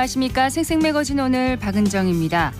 안녕하십니까. 생생매거진 오늘 박은정입니다.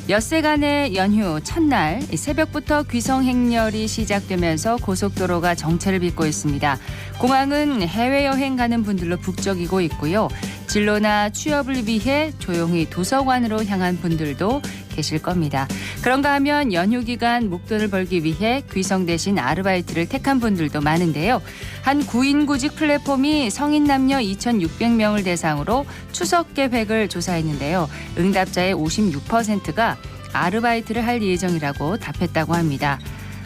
엿새간의 연휴 첫날 새벽부터 귀성 행렬이 시작되면서 고속도로가 정체를 빚고 있습니다. 공항은 해외여행 가는 분들로 북적이고 있고요. 진로나 취업을 위해 조용히 도서관으로 향한 분들도 계실 겁니다. 그런가 하면 연휴 기간 목돈을 벌기 위해 귀성 대신 아르바이트를 택한 분들도 많은데요. 한 구인구직 플랫폼이 성인 남녀 2,600명을 대상으로 추석 계획을 조사했는데요. 응답자의 56%가 아르바이트를 할 예정이라고 답했다고 합니다.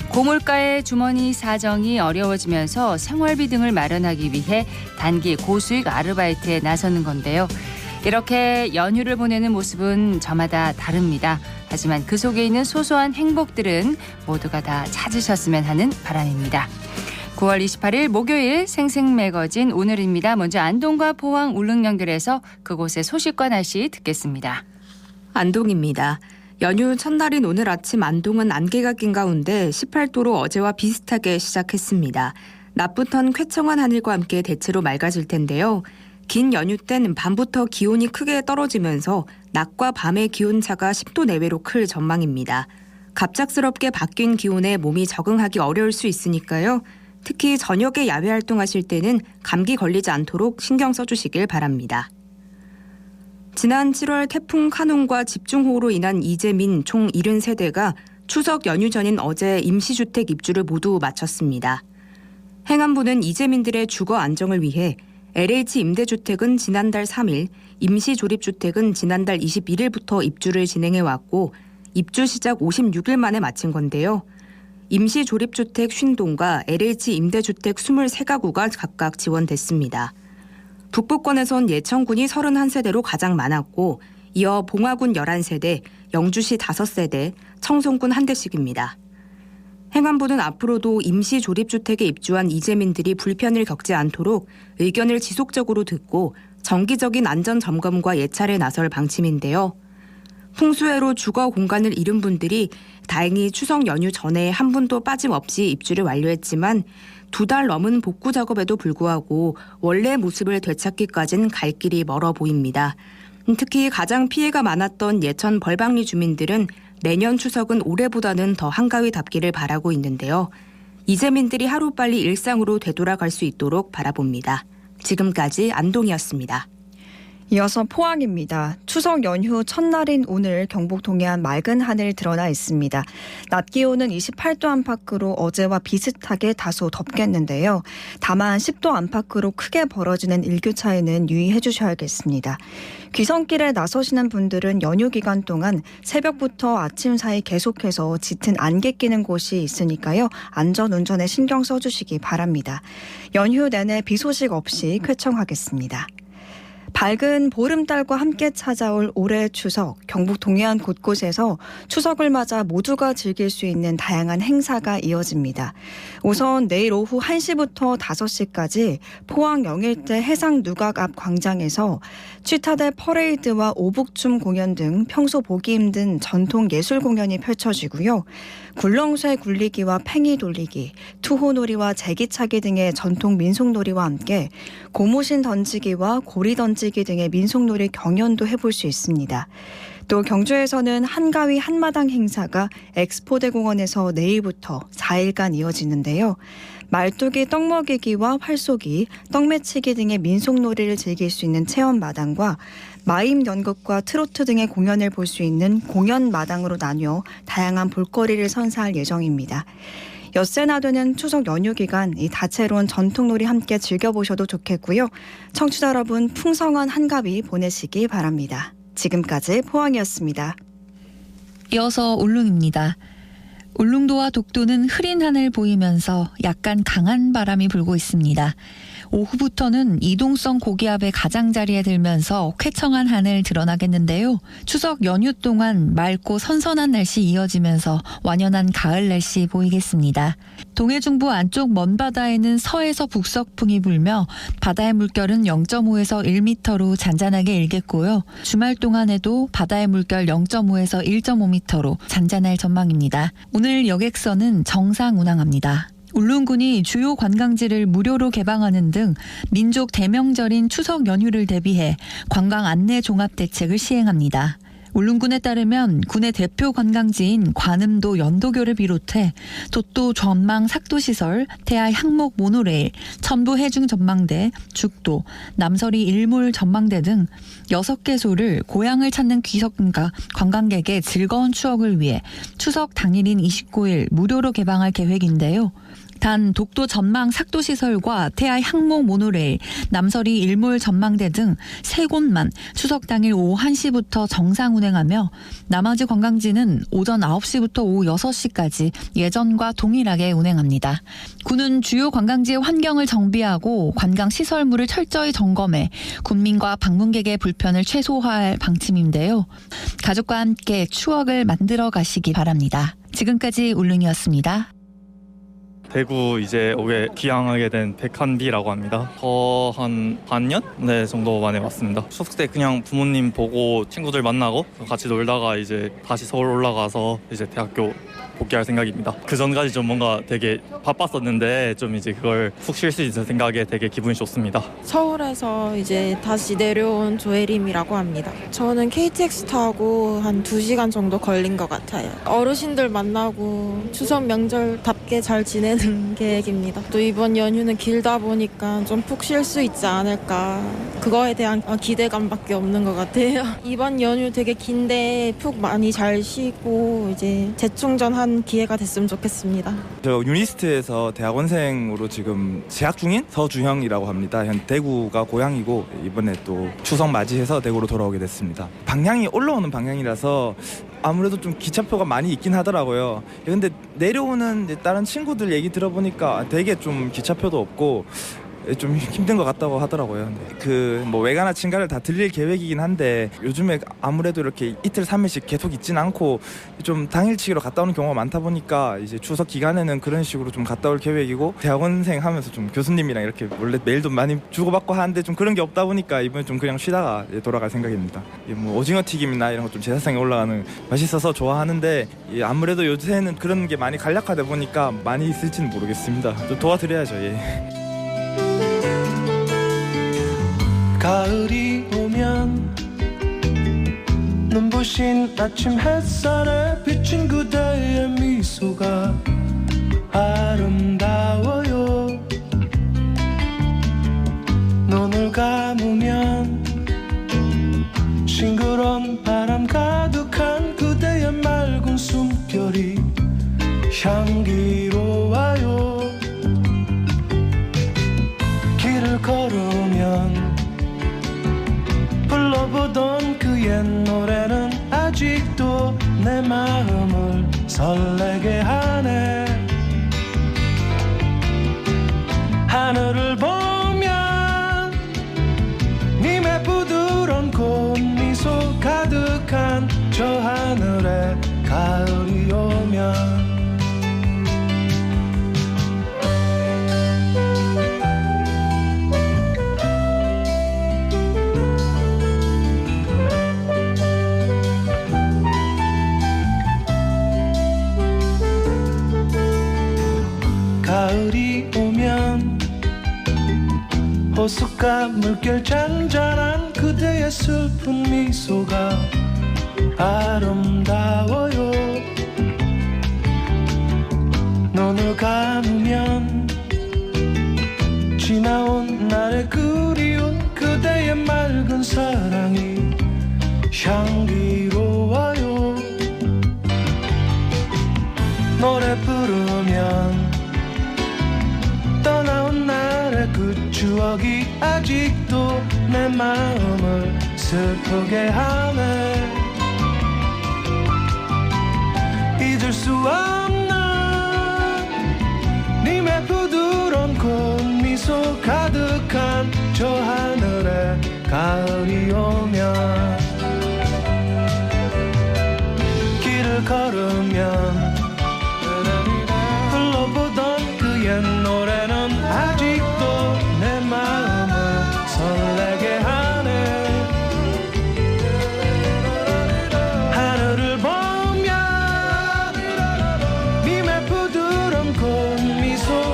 고물가의 주머니 사정이 어려워지면서 생활비 등을 마련하기 위해 단기 고수익 아르바이트에 나서는 건데요. 이렇게 연휴를 보내는 모습은 저마다 다릅니다. 하지만 그 속에 있는 소소한 행복들은 모두가 다 찾으셨으면 하는 바람입니다. 9월 28일 목요일 생생매거진 오늘입니다. 먼저 안동과 포항 울릉 연결해서 그곳의 소식과 날씨 듣겠습니다. 안동입니다. 연휴 첫날인 오늘 아침 안동은 안개가 낀 가운데 18도로 어제와 비슷하게 시작했습니다. 낮부터는 쾌청한 하늘과 함께 대체로 맑아질 텐데요. 긴 연휴 때는 밤부터 기온이 크게 떨어지면서 낮과 밤의 기온차가 10도 내외로 클 전망입니다. 갑작스럽게 바뀐 기온에 몸이 적응하기 어려울 수 있으니까요. 특히 저녁에 야외 활동하실 때는 감기 걸리지 않도록 신경 써주시길 바랍니다. 지난 7월 태풍 카눈과 집중호우로 인한 이재민 총 70세대가 추석 연휴 전인 어제 임시주택 입주를 모두 마쳤습니다. 행안부는 이재민들의 주거 안정을 위해 LH 임대주택은 지난달 3일, 임시조립주택은 지난달 21일부터 입주를 진행해왔고 입주 시작 56일 만에 마친 건데요. 임시조립주택 50동과 LH 임대주택 23가구가 각각 지원됐습니다. 북부권에선 예천군이 31세대로 가장 많았고 이어 봉화군 11세대, 영주시 5세대, 청송군 1대씩입니다. 행안부는 앞으로도 임시조립주택에 입주한 이재민들이 불편을 겪지 않도록 의견을 지속적으로 듣고 정기적인 안전점검과 예찰에 나설 방침인데요. 풍수해로 주거 공간을 잃은 분들이 다행히 추석 연휴 전에 한 분도 빠짐없이 입주를 완료했지만 2달 넘은 복구 작업에도 불구하고 원래 모습을 되찾기까지는 갈 길이 멀어 보입니다. 특히 가장 피해가 많았던 예천 벌방리 주민들은 내년 추석은 올해보다는 더 한가위답기를 바라고 있는데요. 이재민들이 하루빨리 일상으로 되돌아갈 수 있도록 바라봅니다. 지금까지 안동이었습니다. 이어서 포항입니다. 추석 연휴 첫날인 오늘 경북 동해안 맑은 하늘 드러나 있습니다. 낮 기온은 28도 안팎으로 어제와 비슷하게 다소 덥겠는데요. 다만 10도 안팎으로 크게 벌어지는 일교차에는 유의해 주셔야겠습니다. 귀성길에 나서시는 분들은 연휴 기간 동안 새벽부터 아침 사이 계속해서 짙은 안개 끼는 곳이 있으니까요. 안전운전에 신경 써주시기 바랍니다. 연휴 내내 비 소식 없이 쾌청하겠습니다. 밝은 보름달과 함께 찾아올 올해 추석, 경북 동해안 곳곳에서 추석을 맞아 모두가 즐길 수 있는 다양한 행사가 이어집니다. 우선 내일 오후 1시부터 5시까지 포항 영일대 해상 누각 앞 광장에서 취타대 퍼레이드와 오복춤 공연 등 평소 보기 힘든 전통 예술 공연이 펼쳐지고요. 굴렁쇠 굴리기와 팽이 돌리기, 투호놀이와 제기차기 등의 전통 민속놀이와 함께 고무신 던지기와 고리 던지기 등의 민속놀이 경연도 해볼 수 있습니다. 또 경주에서는 한가위 한마당 행사가 엑스포대 공원에서 내일부터 4일간 이어지는데요. 말뚝이 떡먹이기와 활쏘기, 떡매치기 등의 민속놀이를 즐길 수 있는 체험마당과 마임 연극과 트로트 등의 공연을 볼 수 있는 공연마당으로 나뉘어 다양한 볼거리를 선사할 예정입니다. 엿새나 되는 추석 연휴 기간 이 다채로운 전통놀이 함께 즐겨보셔도 좋겠고요. 청취자 여러분 풍성한 한가위 보내시기 바랍니다. 지금까지 포항이었습니다. 이어서 울릉입니다. 울릉도와 독도는 흐린 하늘 보이면서 약간 강한 바람이 불고 있습니다. 오후부터는 이동성 고기압의 가장자리에 들면서 쾌청한 하늘 드러나겠는데요. 추석 연휴 동안 맑고 선선한 날씨 이어지면서 완연한 가을 날씨 보이겠습니다. 동해 중부 안쪽 먼바다에는 서에서 북서풍이 불며 바다의 물결은 0.5에서 1m로 잔잔하게 일겠고요. 주말 동안에도 바다의 물결 0.5에서 1.5m로 잔잔할 전망입니다. 오늘 여객선은 정상 운항합니다. 울릉군이 주요 관광지를 무료로 개방하는 등 민족 대명절인 추석 연휴를 대비해 관광 안내 종합 대책을 시행합니다. 울릉군에 따르면 군의 대표 관광지인 관음도 연도교를 비롯해 독도 전망 삭도시설, 태아 향목 모노레일, 천부 해중 전망대, 죽도, 남서리 일몰 전망대 등 6개소를 고향을 찾는 귀성과 관광객의 즐거운 추억을 위해 추석 당일인 29일 무료로 개방할 계획인데요. 단 독도 전망 삭도시설과 태아 향목 모노레일, 남서리 일몰 전망대 등 3곳만 추석 당일 오후 1시부터 정상 운행하며 나머지 관광지는 오전 9시부터 오후 6시까지 예전과 동일하게 운행합니다. 군은 주요 관광지의 환경을 정비하고 관광시설물을 철저히 점검해 군민과 방문객의 불편을 최소화할 방침인데요. 가족과 함께 추억을 만들어 가시기 바랍니다. 지금까지 울릉이었습니다. 대구 이제 오게 귀향하게 된 백한비라고 합니다. 한 반년? 네, 정도 만에 왔습니다. 추석 때 그냥 부모님 보고 친구들 만나고 같이 놀다가 이제 다시 서울 올라가서 이제 대학교 복귀할 생각입니다. 그 전까지 좀 뭔가 되게 바빴었는데 좀 이제 그걸 푹 쉴 수 있는 생각에 되게 기분이 좋습니다. 서울에서 이제 다시 내려온 조혜림이라고 합니다. 저는 KTX 타고 한 2시간 정도 걸린 것 같아요. 어르신들 만나고 추석 명절답게 잘 지내는 계획입니다. 또 이번 연휴는 길다 보니까 좀 푹 쉴 수 있지 않을까. 그거에 대한 기대감밖에 없는 것 같아요. 이번 연휴 되게 긴데 푹 많이 잘 쉬고 이제 재충전한 기회가 됐으면 좋겠습니다. 저 유니스트에서 대학원생으로 지금 재학 중인 서주형이라고 합니다. 현 대구가 고향이고 이번에 또 추석 맞이해서 대구로 돌아오게 됐습니다. 방향이 올라오는 방향이라서 아무래도 좀 기차표가 많이 있긴 하더라고요. 근데 내려오는 다른 친구들 얘기 들어보니까 되게 좀 기차표도 없고 좀 힘든 것 같다고 하더라고요. 뭐 외가나 친가를 다 들릴 계획이긴 한데 요즘에 아무래도 이렇게 이틀 3일씩 계속 있진 않고 좀 당일치기로 갔다 오는 경우가 많다 보니까 이제 추석 기간에는 그런 식으로 좀 갔다 올 계획이고, 대학원생 하면서 좀 교수님이랑 이렇게 원래 메일도 많이 주고받고 하는데 좀 그런 게 없다 보니까 이번에 좀 그냥 쉬다가 돌아갈 생각입니다. 뭐 오징어 튀김이나 이런 거 좀 제사상에 올라가는 맛있어서 좋아하는데 아무래도 요새는 그런 게 많이 간략화돼 보니까 많이 있을지는 모르겠습니다. 좀 도와드려야죠. 예. 가을이 오면 눈부신 아침 햇살에 비친 그대의 미소가 아름다워요. 눈을 감으면 싱그러운 바람 가득한 그대의 맑은 숨결이 향기로워요. 길을 걸으면 불러보던 그 옛 노래는 아직도 내 마음을 설레게 하네. 하늘을 보면 님의 부드러운 꽃미소 가득한 저 하늘에 가을이 오면 가을이 오면 호숫가 물결 잔잔한 그대의 슬픈 미소가 아름다워요. 눈을 감으면 지나온 날의 그리운 그대의 맑은 사랑이 향기로워요. 노래 부르면 떠나온 날의 그 추억이 아직도 내 마음을 슬프게 하네. 잊을 수 없는 님의 부드러운 꽃미소 가득한 저 하늘에 가을이 오면 길을 걸으면 불러보던 그 옛 노래는 아직도 내 마음을 설레게 하네. 하늘을 보면 님의 부드러운 꽃미소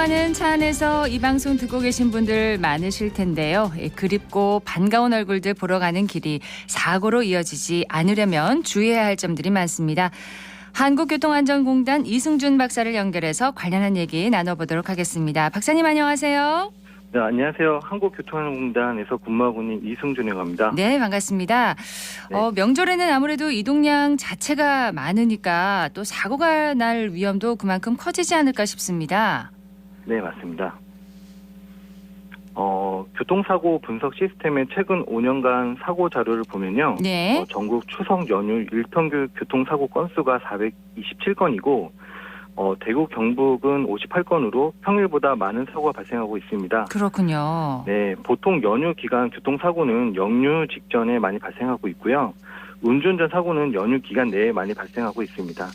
흘러가는 차 안에서 이 방송 듣고 계신 분들 많으실 텐데요. 그립고 반가운 얼굴들 보러 가는 길이 사고로 이어지지 않으려면 주의해야 할 점들이 많습니다. 한국교통안전공단 이승준 박사를 연결해서 관련한 얘기 나눠보도록 하겠습니다. 박사님 안녕하세요. 네, 안녕하세요. 한국교통안전공단에서 근무하고 있는 이승준이라고 합니다. 네, 반갑습니다. 네. 명절에는 아무래도 이동량 자체가 많으니까 또 사고가 날 위험도 그만큼 커지지 않을까 싶습니다. 네, 맞습니다. 교통사고 분석 시스템의 최근 5년간 사고 자료를 보면요. 네. 전국 추석 연휴 일평균 교통사고 건수가 427건이고 대구 경북은 58건으로 평일보다 많은 사고가 발생하고 있습니다. 그렇군요. 네, 보통 연휴 기간 교통사고는 영유 직전에 많이 발생하고 있고요. 음주운전 사고는 연휴 기간 내에 많이 발생하고 있습니다.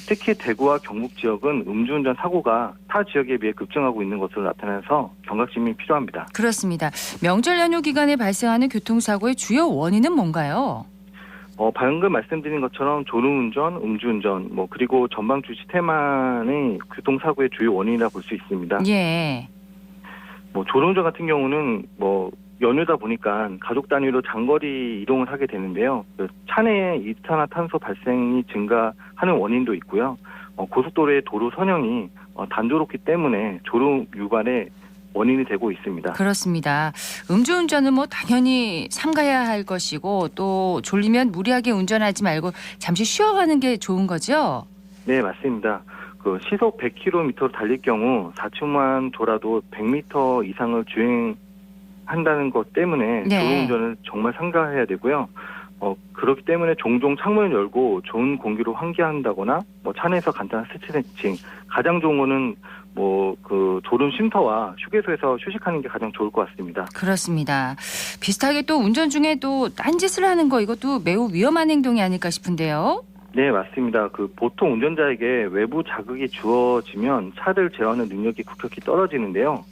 특히 대구와 경북 지역은 음주운전 사고가 타 지역에 비해 급증하고 있는 것으로 나타나서 경각심이 필요합니다. 그렇습니다. 명절 연휴 기간에 발생하는 교통사고의 주요 원인은 뭔가요? 방금 말씀드린 것처럼 졸음운전, 음주운전, 그리고 전방 주시 태만의 교통사고의 주요 원인이라 볼 수 있습니다. 예. 졸음운전 같은 경우는 연휴다 보니까 가족 단위로 장거리 이동을 하게 되는데요. 차 내에 이산화탄소 발생이 증가하는 원인도 있고요. 고속도로의 도로 선형이 단조롭기 때문에 졸음 유발의 원인이 되고 있습니다. 그렇습니다. 음주운전은 당연히 삼가야 할 것이고 또 졸리면 무리하게 운전하지 말고 잠시 쉬어가는 게 좋은 거죠? 네, 맞습니다. 시속 100km로 달릴 경우 좌측만 돌아도 100m 이상을 주행한다는 것 때문에 네. 졸음운전을 정말 삼가해야 되고요. 그렇기 때문에 종종 창문을 열고 좋은 공기로 환기한다거나 차 내에서 간단한 스트레칭, 가장 좋은 거는 졸음 쉼터와 휴게소에서 휴식하는 게 가장 좋을 것 같습니다. 그렇습니다. 비슷하게 또 운전 중에 또 딴짓을 하는 거 이것도 매우 위험한 행동이 아닐까 싶은데요. 네, 맞습니다. 보통 운전자에게 외부 자극이 주어지면 차를 제어하는 능력이 급격히 떨어지는데요.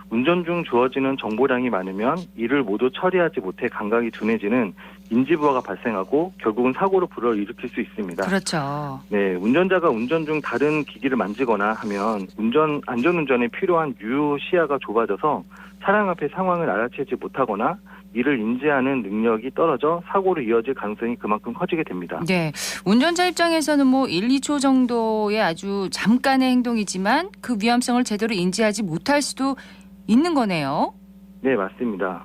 운전 중 주어지는 정보량이 많으면 이를 모두 처리하지 못해 감각이 둔해지는 인지부하가 발생하고 결국은 사고로 불러일으킬 수 있습니다. 그렇죠. 네, 운전자가 운전 중 다른 기기를 만지거나 하면 안전운전에 필요한 유효 시야가 좁아져서 차량 앞의 상황을 알아채지 못하거나 이를 인지하는 능력이 떨어져 사고로 이어질 가능성이 그만큼 커지게 됩니다. 네, 운전자 입장에서는 1, 2초 정도의 아주 잠깐의 행동이지만 그 위험성을 제대로 인지하지 못할 수도 있는 거네요. 네, 맞습니다.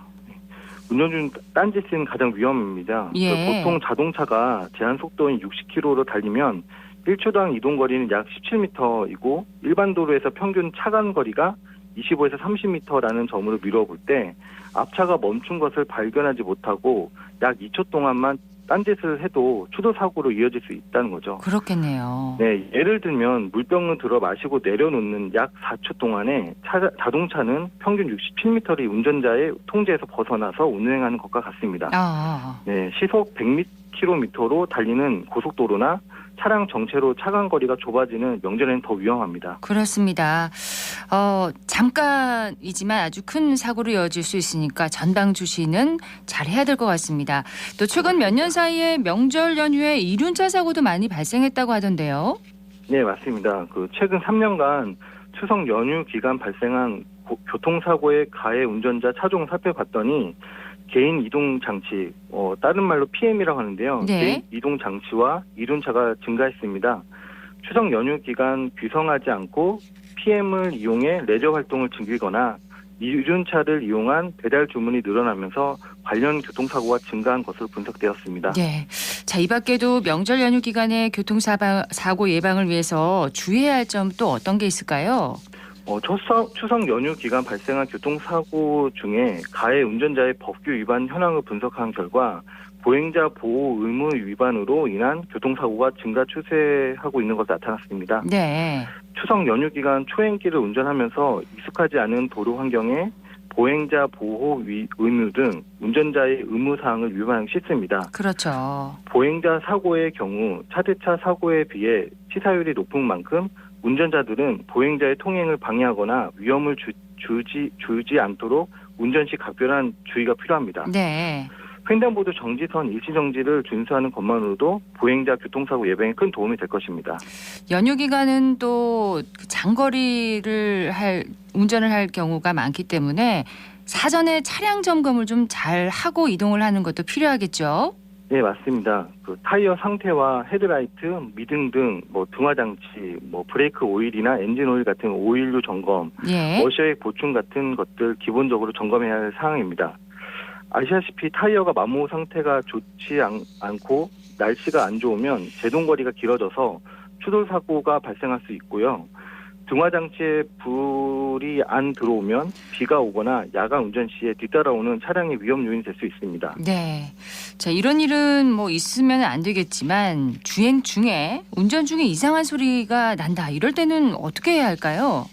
운전 중 딴짓은 가장 위험합니다. 예. 보통 자동차가 제한 속도인 60km로 달리면 1초당 이동 거리는 약 17m이고 일반 도로에서 평균 차간 거리가 25에서 30m라는 점으로 미뤄볼 때 앞차가 멈춘 것을 발견하지 못하고 약 2초 동안만 딴짓을 해도 추돌 사고로 이어질 수 있다는 거죠. 그렇겠네요. 네, 예를 들면 물병을 들어 마시고 내려놓는 약 4초 동안에 자동차는 평균 67m의 운전자의 통제에서 벗어나서 운행하는 것과 같습니다. 네, 시속 100km로 달리는 고속도로나 차량 정체로 차간 거리가 좁아지는 명절에는 더 위험합니다. 그렇습니다. 잠깐이지만 아주 큰 사고로 이어질 수 있으니까 전방 주시는 잘해야 될 것 같습니다. 또 최근 몇 년 사이에 명절 연휴에 이륜차 사고도 많이 발생했다고 하던데요. 네, 맞습니다. 최근 3년간 추석 연휴 기간 발생한 교통사고의 가해 운전자 차종을 살펴봤더니 개인 이동 장치, 다른 말로 PM이라고 하는데요. 네. 개인 이동 장치와 이륜차가 증가했습니다. 추석 연휴 기간 귀성하지 않고 PM을 이용해 레저 활동을 즐기거나 이륜차를 이용한 배달 주문이 늘어나면서 관련 교통사고가 증가한 것으로 분석되었습니다. 네. 자, 이 밖에도 명절 연휴 기간에 교통사고 예방을 위해서 주의해야 할 점 또 어떤 게 있을까요? 추석 연휴 기간 발생한 교통사고 중에 가해 운전자의 법규 위반 현황을 분석한 결과 보행자 보호 의무 위반으로 인한 교통사고가 증가 추세하고 있는 것으로 나타났습니다. 네. 추석 연휴 기간 초행길을 운전하면서 익숙하지 않은 도로 환경에 보행자 보호 의무 등 운전자의 의무사항을 위반하기 쉽습니다. 그렇죠. 보행자 사고의 경우 차대차 사고에 비해 치사율이 높은 만큼 운전자들은 보행자의 통행을 방해하거나 위험을 주지 않도록 운전 시 각별한 주의가 필요합니다. 네. 횡단보도 정지선 일시정지를 준수하는 것만으로도 보행자 교통사고 예방에 큰 도움이 될 것입니다. 연휴 기간은 또 장거리를 운전을 할 경우가 많기 때문에 사전에 차량 점검을 좀 잘 하고 이동을 하는 것도 필요하겠죠. 네, 맞습니다. 그 타이어 상태와 헤드라이트, 미등 등 등화장치, 브레이크 오일이나 엔진 오일 같은 오일류 점검, 예. 워셔액 보충 같은 것들 기본적으로 점검해야 할 사항입니다. 아시다시피 타이어가 마모 상태가 좋지 않고 날씨가 안 좋으면 제동거리가 길어져서 추돌 사고가 발생할 수 있고요. 등화장치에 불이 안 들어오면 비가 오거나 야간 운전 시에 뒤따라오는 차량의 위험 요인이 될 수 있습니다. 네. 자, 이런 일은 있으면 안 되겠지만 주행 중에 운전 중에 이상한 소리가 난다. 이럴 때는 어떻게 해야 할까요?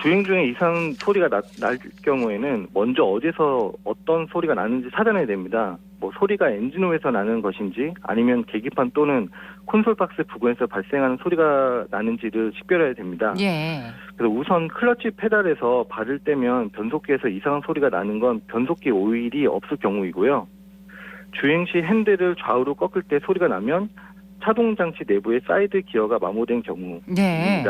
주행 중에 이상 소리가 날 경우에는 먼저 어디서 어떤 소리가 나는지 찾아내야 됩니다. 소리가 엔진오에서 나는 것인지 아니면 계기판 또는 콘솔 박스 부근에서 발생하는 소리가 나는지를 식별해야 됩니다. 예. 그래서 우선 클러치 페달에서 발을 떼면 변속기에서 이상한 소리가 나는 건 변속기 오일이 없을 경우이고요. 주행 시 핸들을 좌우로 꺾을 때 소리가 나면 차동 장치 내부의 사이드 기어가 마모된 경우입니다. 네.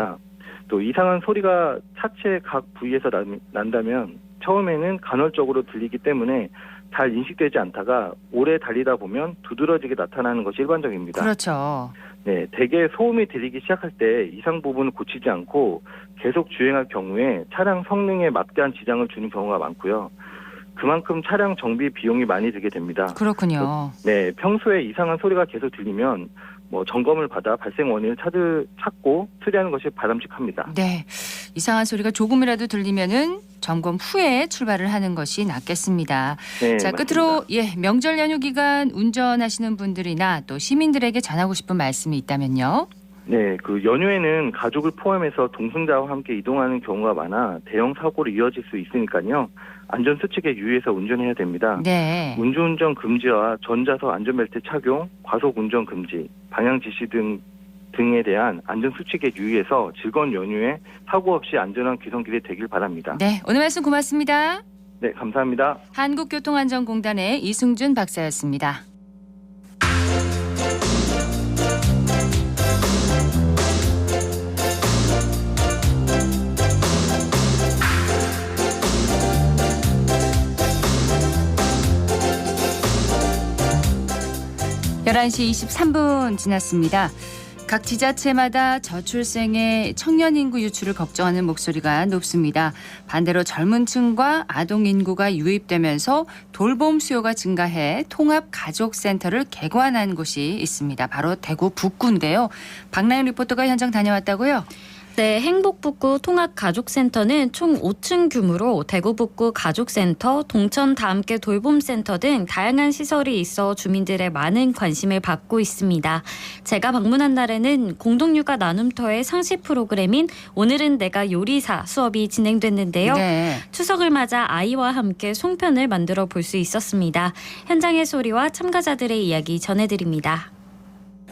또 이상한 소리가 차체 각 부위에서 난다면 처음에는 간헐적으로 들리기 때문에 잘 인식되지 않다가 오래 달리다 보면 두드러지게 나타나는 것이 일반적입니다. 그렇죠. 네, 대개 소음이 들리기 시작할 때 이상 부분을 고치지 않고 계속 주행할 경우에 차량 성능에 막대한 지장을 주는 경우가 많고요. 그만큼 차량 정비 비용이 많이 들게 됩니다. 그렇군요. 네, 평소에 이상한 소리가 계속 들리면 점검을 받아 발생 원인을 찾고 수리하는 것이 바람직합니다. 네, 이상한 소리가 조금이라도 들리면은 점검 후에 출발을 하는 것이 낫겠습니다. 네, 자, 끝으로 명절 연휴 기간 운전하시는 분들이나 또 시민들에게 전하고 싶은 말씀이 있다면요. 네, 그 연휴에는 가족을 포함해서 동승자와 함께 이동하는 경우가 많아 대형 사고로 이어질 수 있으니까요. 안전수칙에 유의해서 운전해야 됩니다. 네. 음주운전 금지와 전자석 안전벨트 착용, 과속운전 금지, 방향 지시 등에 대한 안전수칙에 유의해서 즐거운 연휴에 사고 없이 안전한 귀성길이 되길 바랍니다. 네, 오늘 말씀 고맙습니다. 네, 감사합니다. 한국교통안전공단의 이승준 박사였습니다. (11시 23분) 지났습니다. 각 지자체마다 저출생의 청년 인구 유출을 걱정하는 목소리가 높습니다. 반대로 젊은 층과 아동 인구가 유입되면서 돌봄 수요가 증가해 통합 가족센터를 개관한 곳이 있습니다. 바로 대구 북구인데요. 박나연 리포터가 현장 다녀왔다고요? 네, 행복북구 통합가족센터는 총 5층 규모로 대구 북구 가족센터, 동천 다함께 돌봄센터 등 다양한 시설이 있어 주민들의 많은 관심을 받고 있습니다. 제가 방문한 날에는 공동육아 나눔터의 상시 프로그램인 오늘은 내가 요리사 수업이 진행됐는데요. 네. 추석을 맞아 아이와 함께 송편을 만들어 볼 수 있었습니다. 현장의 소리와 참가자들의 이야기 전해드립니다.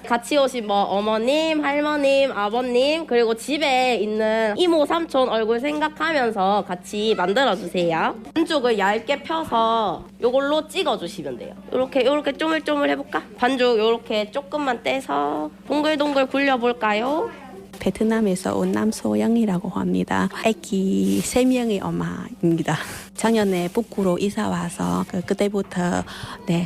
같이 오신 어머님, 할머님, 아버님 그리고 집에 있는 이모, 삼촌 얼굴 생각하면서 같이 만들어주세요. 반죽을 얇게 펴서 이걸로 찍어주시면 돼요. 이렇게 쪼물쪼물 해볼까? 반죽 이렇게 조금만 떼서 동글동글 굴려볼까요? 베트남에서 온 남소영이라고 합니다. 아기 3명의 엄마입니다. 작년에 북구로 이사 와서 그때부터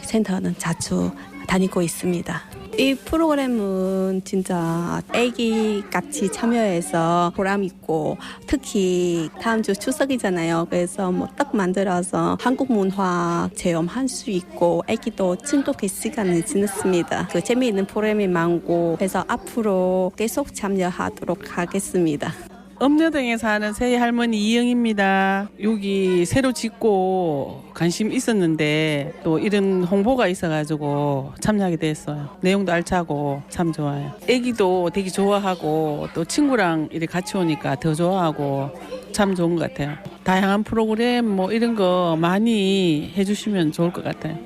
센터는 자주 다니고 있습니다. 이 프로그램은 진짜 아기 같이 참여해서 보람 있고 특히 다음 주 추석이잖아요. 그래서 떡 만들어서 한국 문화 체험할 수 있고 아기도 친독의 시간을 지냈습니다. 그 재미있는 프로그램이 많고 그래서 앞으로 계속 참여하도록 하겠습니다. 엄녀동에 사는 새해 할머니 이영입니다. 여기 새로 짓고 관심 있었는데 또 이런 홍보가 있어가지고 참여하게 됐어요. 내용도 알차고 참 좋아요. 애기도 되게 좋아하고 또 친구랑 이렇게 같이 오니까 더 좋아하고 참 좋은 것 같아요. 다양한 프로그램 이런 거 많이 해주시면 좋을 것 같아요.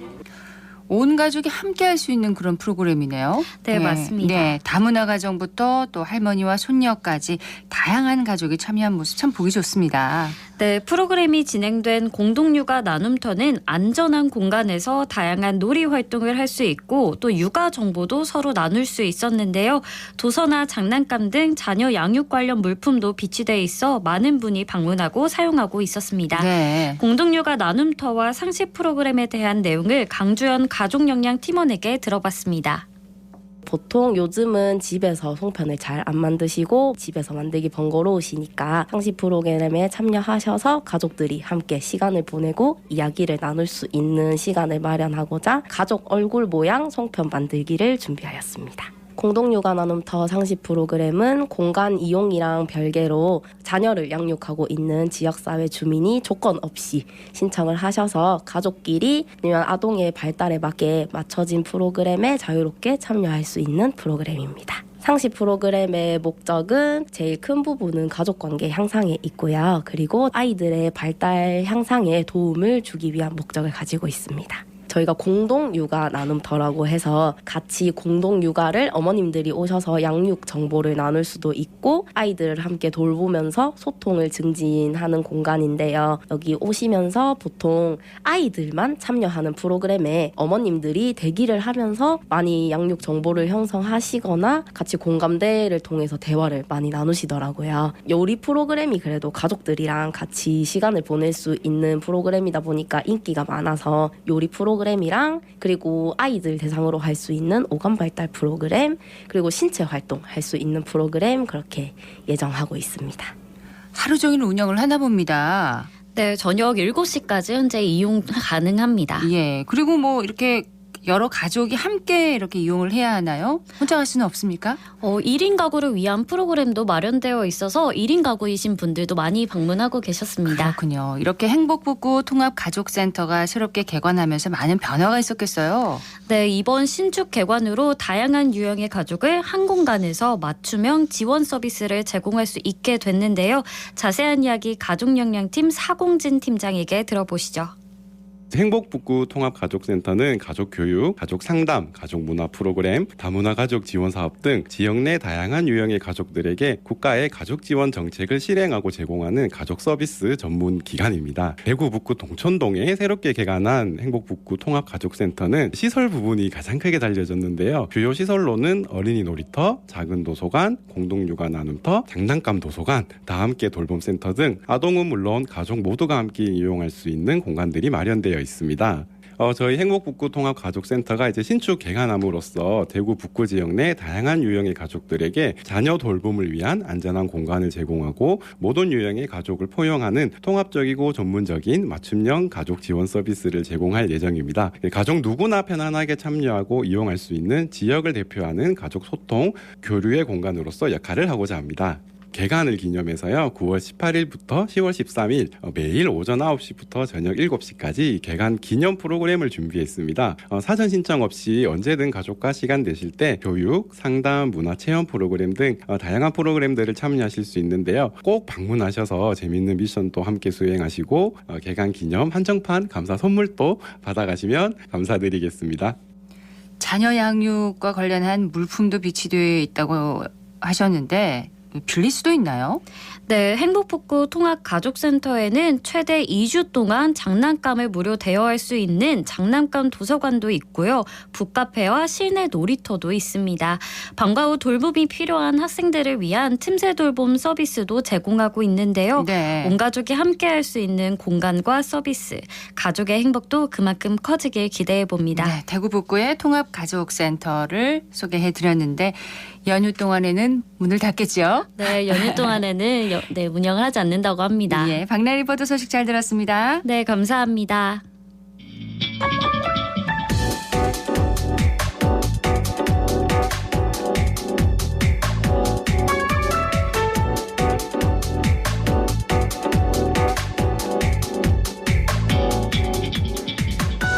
온 가족이 함께 할 수 있는 그런 프로그램이네요. 네, 맞습니다. 네, 다문화 가정부터 또 할머니와 손녀까지 다양한 가족이 참여한 모습 참 보기 좋습니다. 네, 프로그램이 진행된 공동육아 나눔터는 안전한 공간에서 다양한 놀이 활동을 할 수 있고 또 육아 정보도 서로 나눌 수 있었는데요. 도서나 장난감 등 자녀 양육 관련 물품도 비치돼 있어 많은 분이 방문하고 사용하고 있었습니다. 네. 공동육아 나눔터와 상시 프로그램에 대한 내용을 강주연 가족영양 팀원에게 들어봤습니다. 보통 요즘은 집에서 송편을 잘 안 만드시고 집에서 만들기 번거로우시니까 상시 프로그램에 참여하셔서 가족들이 함께 시간을 보내고 이야기를 나눌 수 있는 시간을 마련하고자 가족 얼굴 모양 송편 만들기를 준비하였습니다. 공동육아 나눔터 상시 프로그램은 공간 이용이랑 별개로 자녀를 양육하고 있는 지역사회 주민이 조건 없이 신청을 하셔서 가족끼리 아니면 아동의 발달에 맞게 맞춰진 프로그램에 자유롭게 참여할 수 있는 프로그램입니다. 상시 프로그램의 목적은 제일 큰 부분은 가족관계 향상에 있고요. 그리고 아이들의 발달 향상에 도움을 주기 위한 목적을 가지고 있습니다. 저희가 공동육아 나눔터라고 해서 같이 공동육아를 어머님들이 오셔서 양육 정보를 나눌 수도 있고 아이들을 함께 돌보면서 소통을 증진하는 공간인데요. 여기 오시면서 보통 아이들만 참여하는 프로그램에 어머님들이 대기를 하면서 많이 양육 정보를 형성하시거나 같이 공감대를 통해서 대화를 많이 나누시더라고요. 요리 프로그램이 그래도 가족들이랑 같이 시간을 보낼 수 있는 프로그램이다 보니까 인기가 많아서 요리 프로그램이랑 그리고 아이들 대상으로 할 수 있는 오감 발달 프로그램 그리고 신체 활동 할 수 있는 프로그램 그렇게 예정하고 있습니다. 하루 종일 운영을 하나 봅니다. 네, 저녁 7시까지 현재 이용 가능합니다. 예. 그리고 뭐 이렇게 여러 가족이 함께 이렇게 이용을 해야 하나요? 혼자 갈 수는 없습니까? 1인 가구를 위한 프로그램도 마련되어 있어서 1인 가구이신 분들도 많이 방문하고 계셨습니다. 그렇군요. 이렇게 행복북구 통합가족센터가 새롭게 개관하면서 많은 변화가 있었겠어요. 네, 이번 신축 개관으로 다양한 유형의 가족을 한 공간에서 맞춤형 지원 서비스를 제공할 수 있게 됐는데요. 자세한 이야기 가족영양팀 사공진 팀장에게 들어보시죠. 행복북구 통합가족센터는 가족교육, 가족상담, 가족문화 프로그램, 다문화 가족 지원 사업 등 지역 내 다양한 유형의 가족들에게 국가의 가족 지원 정책을 실행하고 제공하는 가족 서비스 전문 기관입니다. 대구 북구 동천동에 새롭게 개관한 행복북구 통합가족센터는 시설 부분이 가장 크게 달려졌는데요. 주요 시설로는 어린이 놀이터, 작은 도서관, 공동육아 나눔터, 장난감 도서관, 다 함께 돌봄센터 등 아동은 물론 가족 모두가 함께 이용할 수 있는 공간들이 마련되어 있습니다. 저희 행복북구 통합가족센터가 이제 신축 개관함으로써 대구 북구 지역 내 다양한 유형의 가족들에게 자녀 돌봄을 위한 안전한 공간을 제공하고 모든 유형의 가족을 포용하는 통합적이고 전문적인 맞춤형 가족 지원 서비스를 제공할 예정입니다. 가족 누구나 편안하게 참여하고 이용할 수 있는 지역을 대표하는 가족 소통, 교류의 공간으로서 역할을 하고자 합니다. 개관을 기념해서요. 9월 18일부터 10월 13일 매일 오전 9시부터 저녁 7시까지 개관 기념 프로그램을 준비했습니다. 사전 신청 없이 언제든 가족과 시간 되실 때 교육, 상담, 문화 체험 프로그램 등 다양한 프로그램들을 참여하실 수 있는데요. 꼭 방문하셔서 재미있는 미션도 함께 수행하시고 개관 기념 한정판 감사 선물도 받아가시면 감사드리겠습니다. 자녀 양육과 관련한 물품도 비치되어 있다고 하셨는데 빌릴 수도 있나요? 네, 행복북구 통합가족센터에는 최대 2주 동안 장난감을 무료 대여할 수 있는 장난감 도서관도 있고요. 북카페와 실내 놀이터도 있습니다. 방과 후 돌봄이 필요한 학생들을 위한 틈새 돌봄 서비스도 제공하고 있는데요. 네. 온 가족이 함께할 수 있는 공간과 서비스, 가족의 행복도 그만큼 커지길 기대해봅니다. 네, 대구 북구의 통합가족센터를 소개해드렸는데 연휴 동안에는 문을 닫겠죠? 네, 연휴 동안에는 운영을 하지 않는다고 합니다. 예, 박나래 리포터 소식 잘 들었습니다. 네, 감사합니다.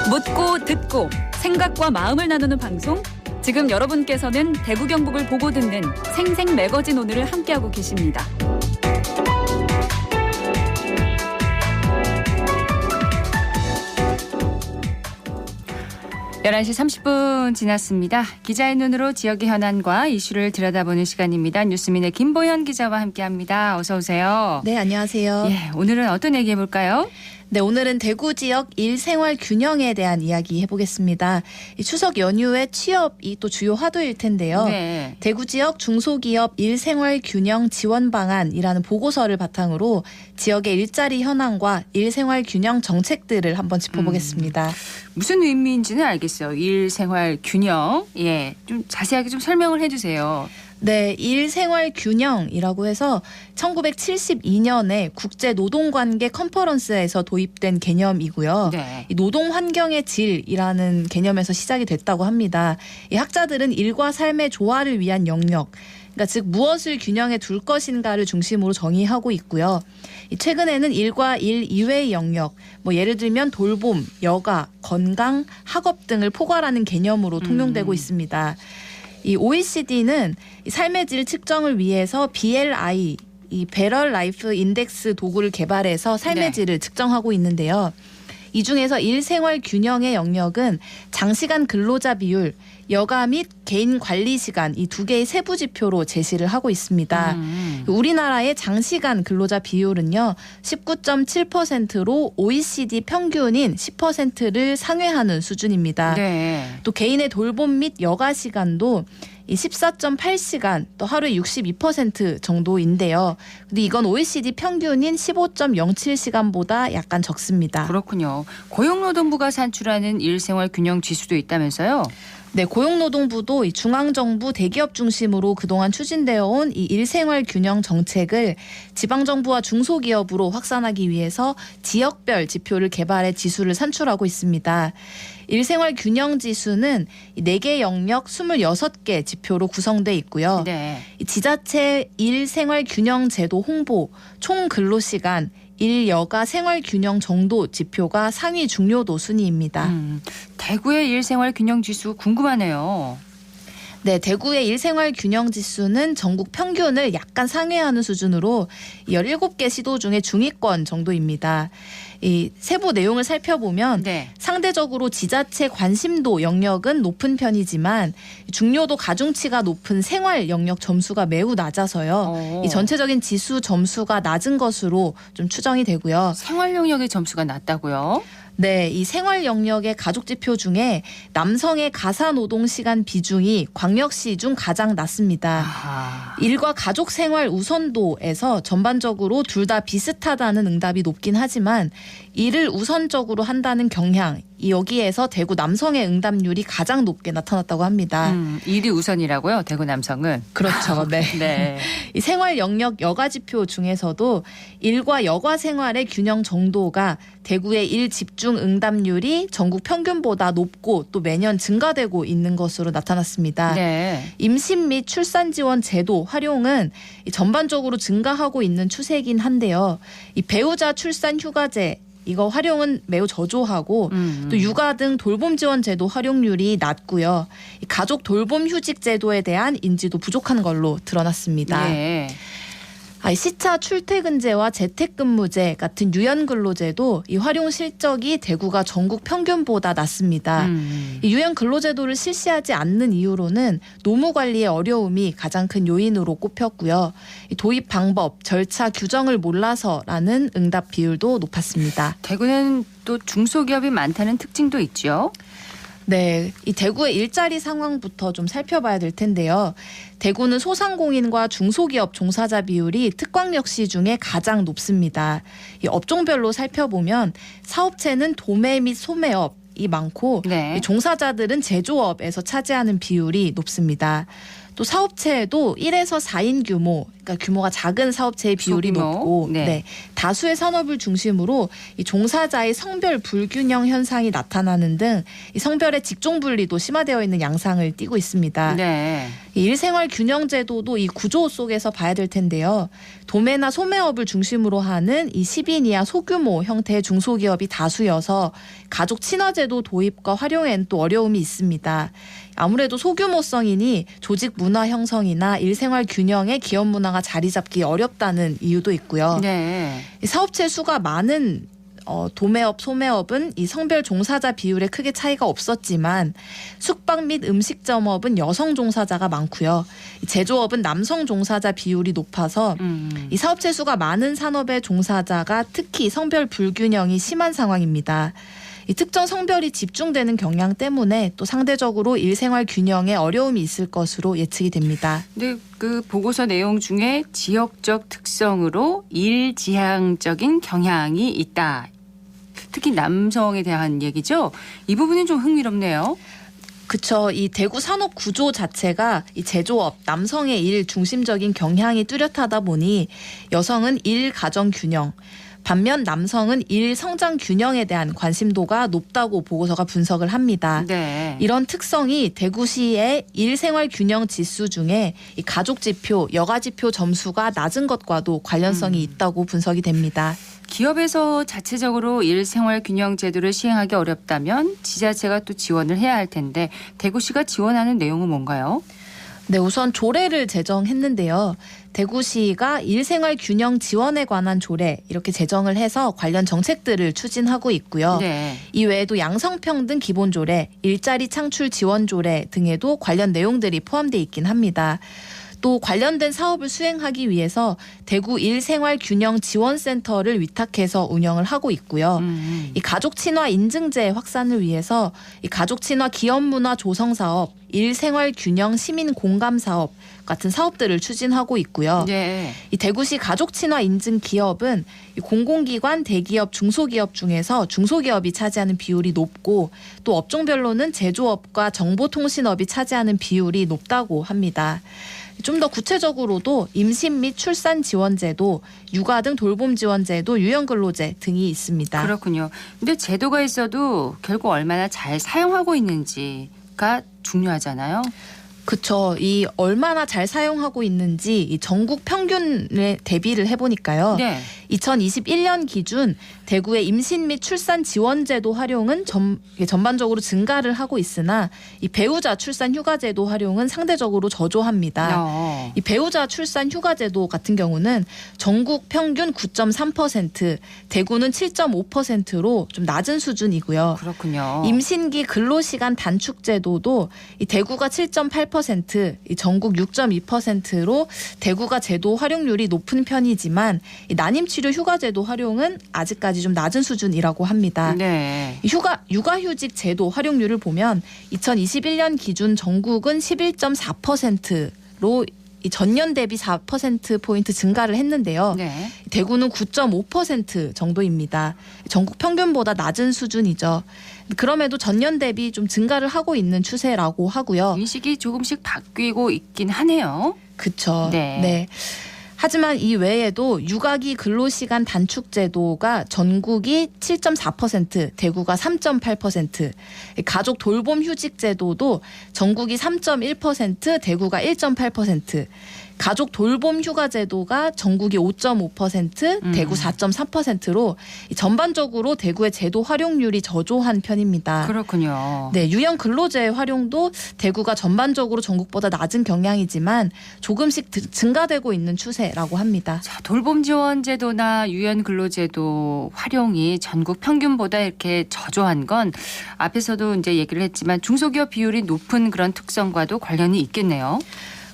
묻고 듣고 생각과 마음을 나누는 방송. 지금 여러분께서는 대구 경북을 보고 듣는 생생 매거진 오늘을 함께하고 계십니다. 11시 30분 지났습니다. 기자의 눈으로 지역의 현안과 이슈를 들여다보는 시간입니다. 뉴스민의 김보현 기자와 함께합니다. 어서 오세요. 네, 안녕하세요. 예, 오늘은 어떤 얘기 해볼까요? 네, 오늘은 대구 지역 일생활 균형에 대한 이야기 해보겠습니다. 이 추석 연휴에 취업이 또 주요 화두일 텐데요. 네. 대구 지역 중소기업 일생활 균형 지원 방안이라는 보고서를 바탕으로 지역의 일자리 현황과 일생활 균형 정책들을 한번 짚어보겠습니다. 무슨 의미인지는 알겠어요. 일생활 균형. 예, 좀 자세하게 좀 설명을 해주세요. 네, 일생활 균형이라고 해서 1972년에 국제노동관계 컨퍼런스에서 도입된 개념이고요. 네. 이 노동 환경의 질이라는 개념에서 시작이 됐다고 합니다. 이 학자들은 일과 삶의 조화를 위한 영역, 그러니까 즉 무엇을 균형에 둘 것인가를 중심으로 정의하고 있고요. 최근에는 일과 일 이외의 영역, 뭐 예를 들면 돌봄, 여가, 건강, 학업 등을 포괄하는 개념으로 통용되고 있습니다. 이 OECD는 삶의 질 측정을 위해서 BLI, 이 배럴 라이프 인덱스 도구를 개발해서 삶의 질을 측정하고 있는데요. 이 중에서 일생활 균형의 영역은 장시간 근로자 비율, 여가 및 개인 관리 시간 이 두 개의 세부 지표로 제시를 하고 있습니다. 우리나라의 장시간 근로자 비율은요 19.7%로 OECD 평균인 10%를 상회하는 수준입니다. 네. 또 개인의 돌봄 및 여가 시간도 이 14.8시간 또 하루에 62% 정도인데요. 근데 이건 OECD 평균인 15.07시간보다 약간 적습니다. 그렇군요. 고용노동부가 산출하는 일생활 균형 지수도 있다면서요? 네, 고용노동부도 이 중앙정부 대기업 중심으로 그동안 추진되어 온 이 일생활 균형 정책을 지방정부와 중소기업으로 확산하기 위해서 지역별 지표를 개발해 지수를 산출하고 있습니다. 일생활 균형 지수는 4개 영역 26개 지표로 구성돼 있고요. 네. 지자체 일생활 균형 제도 홍보, 총 근로시간, 일여가 생활 균형 정도 지표가 상위 중요도 순위입니다. 대구의 일생활 균형 지수 궁금하네요. 네, 대구의 일생활 균형 지수는 전국 평균을 약간 상회하는 수준으로 17개 시도 중에 중위권 정도입니다. 이 세부 내용을 살펴보면 상대적으로 지자체 관심도 영역은 높은 편이지만 중요도 가중치가 높은 생활 영역 점수가 매우 낮아서요. 이 전체적인 지수 점수가 낮은 것으로 좀 추정이 되고요. 생활 영역의 점수가 낮다고요? 네, 이 생활 영역의 가족 지표 중에 남성의 가사 노동 시간 비중이 광역시 중 가장 낮습니다. 일과 가족 생활 우선도에서 전반적으로 둘 다 비슷하다는 응답이 높긴 하지만 일을 우선적으로 한다는 경향, 여기에서 대구 남성의 응답률이 가장 높게 나타났다고 합니다. 일이 우선이라고요? 대구 남성은? 그렇죠. 네. 네. 이 생활 영역 여가 지표 중에서도 일과 여가 생활의 균형 정도가 대구의 일 집중 응답률이 전국 평균보다 높고 또 매년 증가되고 있는 것으로 나타났습니다. 네. 임신 및 출산 지원 제도 활용은 전반적으로 증가하고 있는 추세이긴 한데요. 이 배우자 출산 휴가제 이거 활용은 매우 저조하고 또 육아 등 돌봄 지원 제도 활용률이 낮고요. 가족 돌봄 휴직 제도에 대한 인지도 부족한 걸로 드러났습니다. 네. 시차 출퇴근제와 재택근무제 같은 유연근로제도 이 활용 실적이 대구가 전국 평균보다 낮습니다. 이 유연근로제도를 실시하지 않는 이유로는 노무 관리의 어려움이 가장 큰 요인으로 꼽혔고요. 이 도입 방법, 절차, 규정을 몰라서라는 응답 비율도 높았습니다. 대구는 또 중소기업이 많다는 특징도 있죠. 네, 이 대구의 일자리 상황부터 좀 살펴봐야 될 텐데요. 대구는 소상공인과 중소기업 종사자 비율이 특광역시 중에 가장 높습니다. 이 업종별로 살펴보면 사업체는 도매 및 소매업이 많고 이 종사자들은 제조업에서 차지하는 비율이 높습니다. 또 사업체에도 1에서 4인 규모, 그러니까 규모가 작은 사업체의 비율이 소규모. 높고 다수의 산업을 중심으로 이 종사자의 성별 불균형 현상이 나타나는 등 이 성별의 직종 분리도 심화되어 있는 양상을 띠고 있습니다. 네. 이 일생활 균형 제도도 이 구조 속에서 봐야 될 텐데요. 도매나 소매업을 중심으로 하는 이 10인 이하 소규모 형태의 중소기업이 다수여서 가족 친화제도 도입과 활용에는 또 어려움이 있습니다. 아무래도 소규모성이니 조직 문화 형성이나 일생활 균형의 기업 문화가 자리 잡기 어렵다는 이유도 있고요. 네. 사업체 수가 많은 도매업, 소매업은 이 성별 종사자 비율에 크게 차이가 없었지만 숙박 및 음식점업은 여성 종사자가 많고요. 이 제조업은 남성 종사자 비율이 높아서 이 사업체 수가 많은 산업의 종사자가 특히 성별 불균형이 심한 상황입니다. 이 특정 성별이 집중되는 경향 때문에 또 상대적으로 일생활 균형에 어려움이 있을 것으로 예측이 됩니다. 근데 그 보고서 내용 중에 지역적 특성으로 일지향적인 경향이 있다. 특히 남성에 대한 얘기죠. 이 부분은 좀 흥미롭네요. 그쵸. 이 대구 산업 구조 자체가 이 제조업, 남성의 일 중심적인 경향이 뚜렷하다 보니 여성은 일 가정 균형, 반면 남성은 일 성장 균형에 대한 관심도가 높다고 보고서가 분석을 합니다. 네. 이런 특성이 대구시의 일 생활 균형 지수 중에 이 가족 지표, 여가 지표 점수가 낮은 것과도 관련성이 있다고 분석이 됩니다. 기업에서 자체적으로 일생활균형 제도를 시행하기 어렵다면 지자체가 또 지원을 해야 할 텐데 대구시가 지원하는 내용은 뭔가요? 네, 우선 조례를 제정했는데요. 대구시가 일생활 균형 지원에 관한 조례 이렇게 제정을 해서 관련 정책들을 추진하고 있고요. 네. 이 외에도 양성평등 기본조례, 일자리 창출 지원조례 등에도 관련 내용들이 포함되어 있긴 합니다. 또 관련된 사업을 수행하기 위해서 대구 일생활균형지원센터를 위탁해서 운영을 하고 있고요. 이 가족 친화 인증제 확산을 위해서 이 가족 친화 기업 문화 조성 사업, 일생활균형 시민 공감 사업 같은 사업들을 추진하고 있고요. 네. 이 대구시 가족 친화 인증 기업은 이 공공기관, 대기업, 중소기업 중에서 중소기업이 차지하는 비율이 높고 또 업종별로는 제조업과 정보통신업이 차지하는 비율이 높다고 합니다. 좀 더 구체적으로도 임신 및 출산 지원제도, 육아 등 돌봄 지원제도, 유연근로제 등이 있습니다. 그렇군요. 근데 제도가 있어도 결국 얼마나 잘 사용하고 있는지가 중요하잖아요. 그렇죠. 이 얼마나 잘 사용하고 있는지 이 전국 평균에 대비를 해보니까요. 네. 2021년 기준 대구의 임신 및 출산 지원제도 활용은 전반적으로 증가를 하고 있으나 이 배우자 출산 휴가제도 활용은 상대적으로 저조합니다. 이 배우자 출산 휴가제도 같은 경우는 전국 평균 9.3%, 대구는 7.5%로 좀 낮은 수준이고요. 그렇군요. 임신기 근로시간 단축제도도 이 대구가 7.8%, 이 전국 6.2%로 대구가 제도 활용률이 높은 편이지만 이 난임치료 휴가제도 활용은 아직까지 좀 낮은 수준이라고 합니다. 네. 육아휴직 제도 활용률을 보면 2021년 기준 전국은 11.4%로 이 전년 대비 4%포인트 증가를 했는데요. 네. 대구는 9.5% 정도입니다. 전국 평균보다 낮은 수준이죠. 그럼에도 전년 대비 좀 증가를 하고 있는 추세라고 하고요. 인식이 조금씩 바뀌고 있긴 하네요. 그렇죠. 네. 네. 하지만 이 외에도 육아기 근로시간 단축제도가 전국이 7.4%, 대구가 3.8%, 가족 돌봄 휴직제도도 전국이 3.1%, 대구가 1.8%, 가족 돌봄 휴가제도가 전국이 5.5%, 대구 4.3%로 전반적으로 대구의 제도 활용률이 저조한 편입니다. 그렇군요. 네, 유연 근로제 활용도 대구가 전반적으로 전국보다 낮은 경향이지만 조금씩 증가되고 있는 추세라고 합니다. 자, 돌봄 지원 제도나 유연 근로제도 활용이 전국 평균보다 이렇게 저조한 건 앞에서도 이제 얘기를 했지만 중소기업 비율이 높은 그런 특성과도 관련이 있겠네요.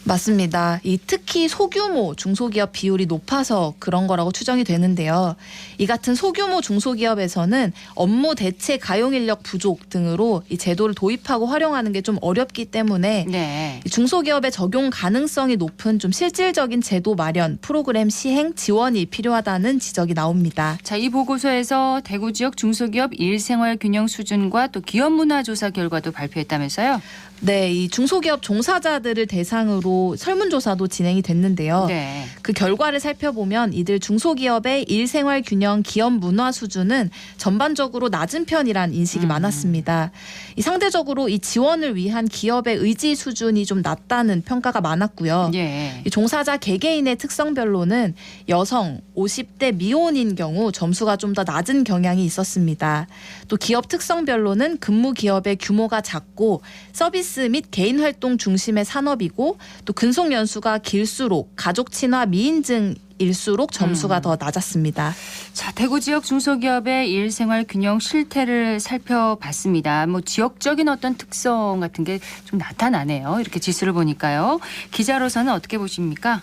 맞습니다. 이 특히 소규모 중소기업 비율이 높아서 그런 거라고 추정이 되는데요. 이 같은 소규모 중소기업에서는 업무 대체 가용 인력 부족 등으로 이 제도를 도입하고 활용하는 게 좀 어렵기 때문에 네. 중소기업에 적용 가능성이 높은 좀 실질적인 제도 마련, 프로그램 시행, 지원이 필요하다는 지적이 나옵니다. 자, 이 보고서에서 대구 지역 중소기업 일생활 균형 수준과 또 기업 문화 조사 결과도 발표했다면서요? 네, 이 중소기업 종사자들을 대상으로 설문조사도 진행이 됐는데요. 네. 그 결과를 살펴보면 이들 중소기업의 일생활 균형 기업 문화 수준은 전반적으로 낮은 편이란 인식이 많았습니다. 이 상대적으로 이 지원을 위한 기업의 의지 수준이 좀 낮다는 평가가 많았고요. 예. 이 종사자 개개인의 특성별로는 여성, 50대 미혼인 경우 점수가 좀 더 낮은 경향이 있었습니다. 또 기업 특성별로는 근무 기업의 규모가 작고 서비스 비즈니스 및 개인 활동 중심의 산업이고 또 근속 연수가 길수록 가족 친화 미인증 일수록 점수가 더 낮았습니다. 자, 대구 지역 중소기업의 일생활 균형 실태를 살펴봤습니다. 뭐 지역적인 어떤 특성 같은 게 좀 나타나네요. 이렇게 지수를 보니까요. 기자로서는 어떻게 보십니까?